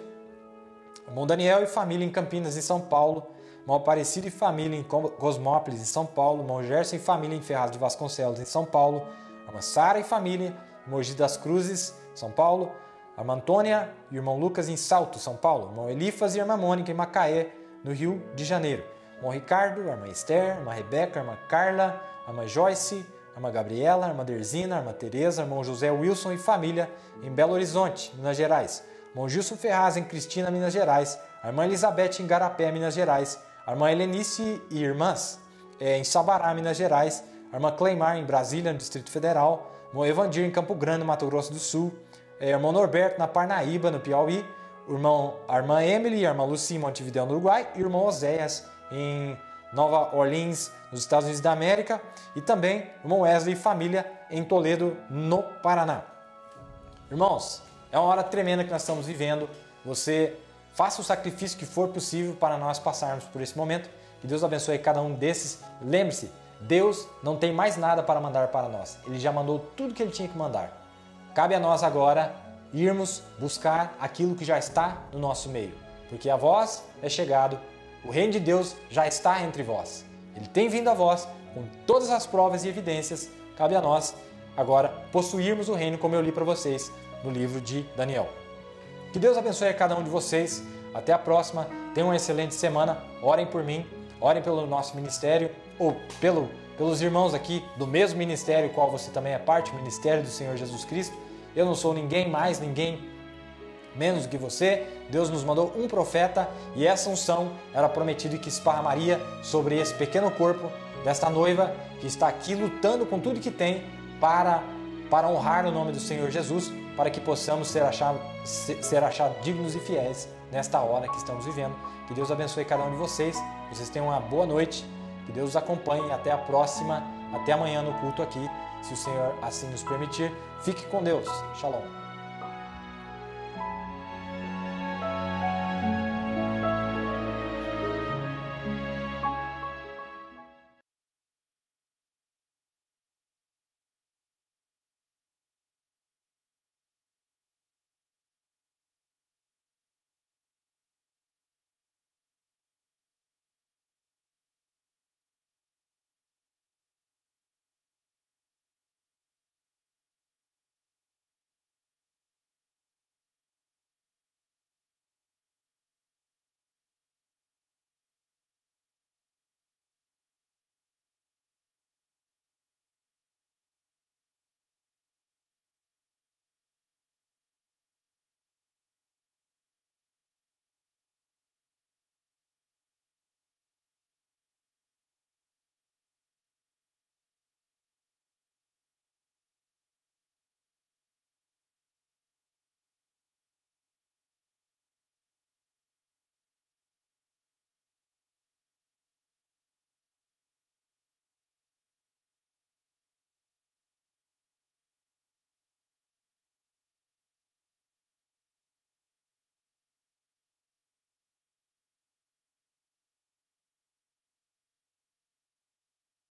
o irmão Daniel e família em Campinas, em São Paulo, o irmão Aparecido e família em Cosmópolis, em São Paulo, o irmão Gerson e família em Ferraz de Vasconcelos, em São Paulo, a irmã Sara e família em Mogi das Cruzes, São Paulo, a irmã Antônia e o irmão Lucas em Salto, São Paulo, o irmão Elifas e a irmã Mônica em Macaé, no Rio de Janeiro, o irmão Ricardo, a irmã Esther, a irmã Rebeca, a irmã Carla, a irmã Joyce, a irmã Gabriela, a irmã Derzina, a irmã Tereza, o irmão José Wilson e família em Belo Horizonte, Minas Gerais, o irmão Gilson Ferraz em Cristina, Minas Gerais, a irmã Elizabeth em Garapé, Minas Gerais, a irmã Helenice e irmãs em Sabará, Minas Gerais, a irmã Cleimar em Brasília, no Distrito Federal, o irmão Evandir em Campo Grande, Mato Grosso do Sul, o irmão Norberto na Parnaíba, no Piauí, a irmã Emily e a irmã Lucy em Montevideo, no Uruguai, e o irmão Oséias em Nova Orleans, nos Estados Unidos da América, e também o irmão Wesley e família em Toledo, no Paraná. Irmãos, é uma hora tremenda que nós estamos vivendo. Você faça o sacrifício que for possível para nós passarmos por esse momento. Que Deus abençoe cada um desses. Lembre-se, Deus não tem mais nada para mandar para nós. Ele já mandou tudo que Ele tinha que mandar. Cabe a nós agora irmos buscar aquilo que já está no nosso meio. Porque a vós é chegado, o reino de Deus já está entre vós. Ele tem vindo a vós com todas as provas e evidências. Cabe a nós agora possuirmos o reino, como eu li para vocês no livro de Daniel. Que Deus abençoe a cada um de vocês. Até a próxima. Tenham uma excelente semana. Orem por mim, orem pelo nosso ministério ou pelos irmãos aqui do mesmo ministério, qual você também é parte, o ministério do Senhor Jesus Cristo. Eu não sou ninguém mais, ninguém menos do que você. Deus nos mandou um profeta e essa unção era prometida que esparramaria sobre esse pequeno corpo desta noiva que está aqui lutando com tudo que tem para honrar o nome do Senhor Jesus, para que possamos ser achados dignos e fiéis nesta hora que estamos vivendo. Que Deus abençoe cada um de vocês. Vocês tenham uma boa noite. Que Deus os acompanhe. Até a próxima. Até amanhã no culto aqui, se o Senhor assim nos permitir. Fique com Deus. Shalom.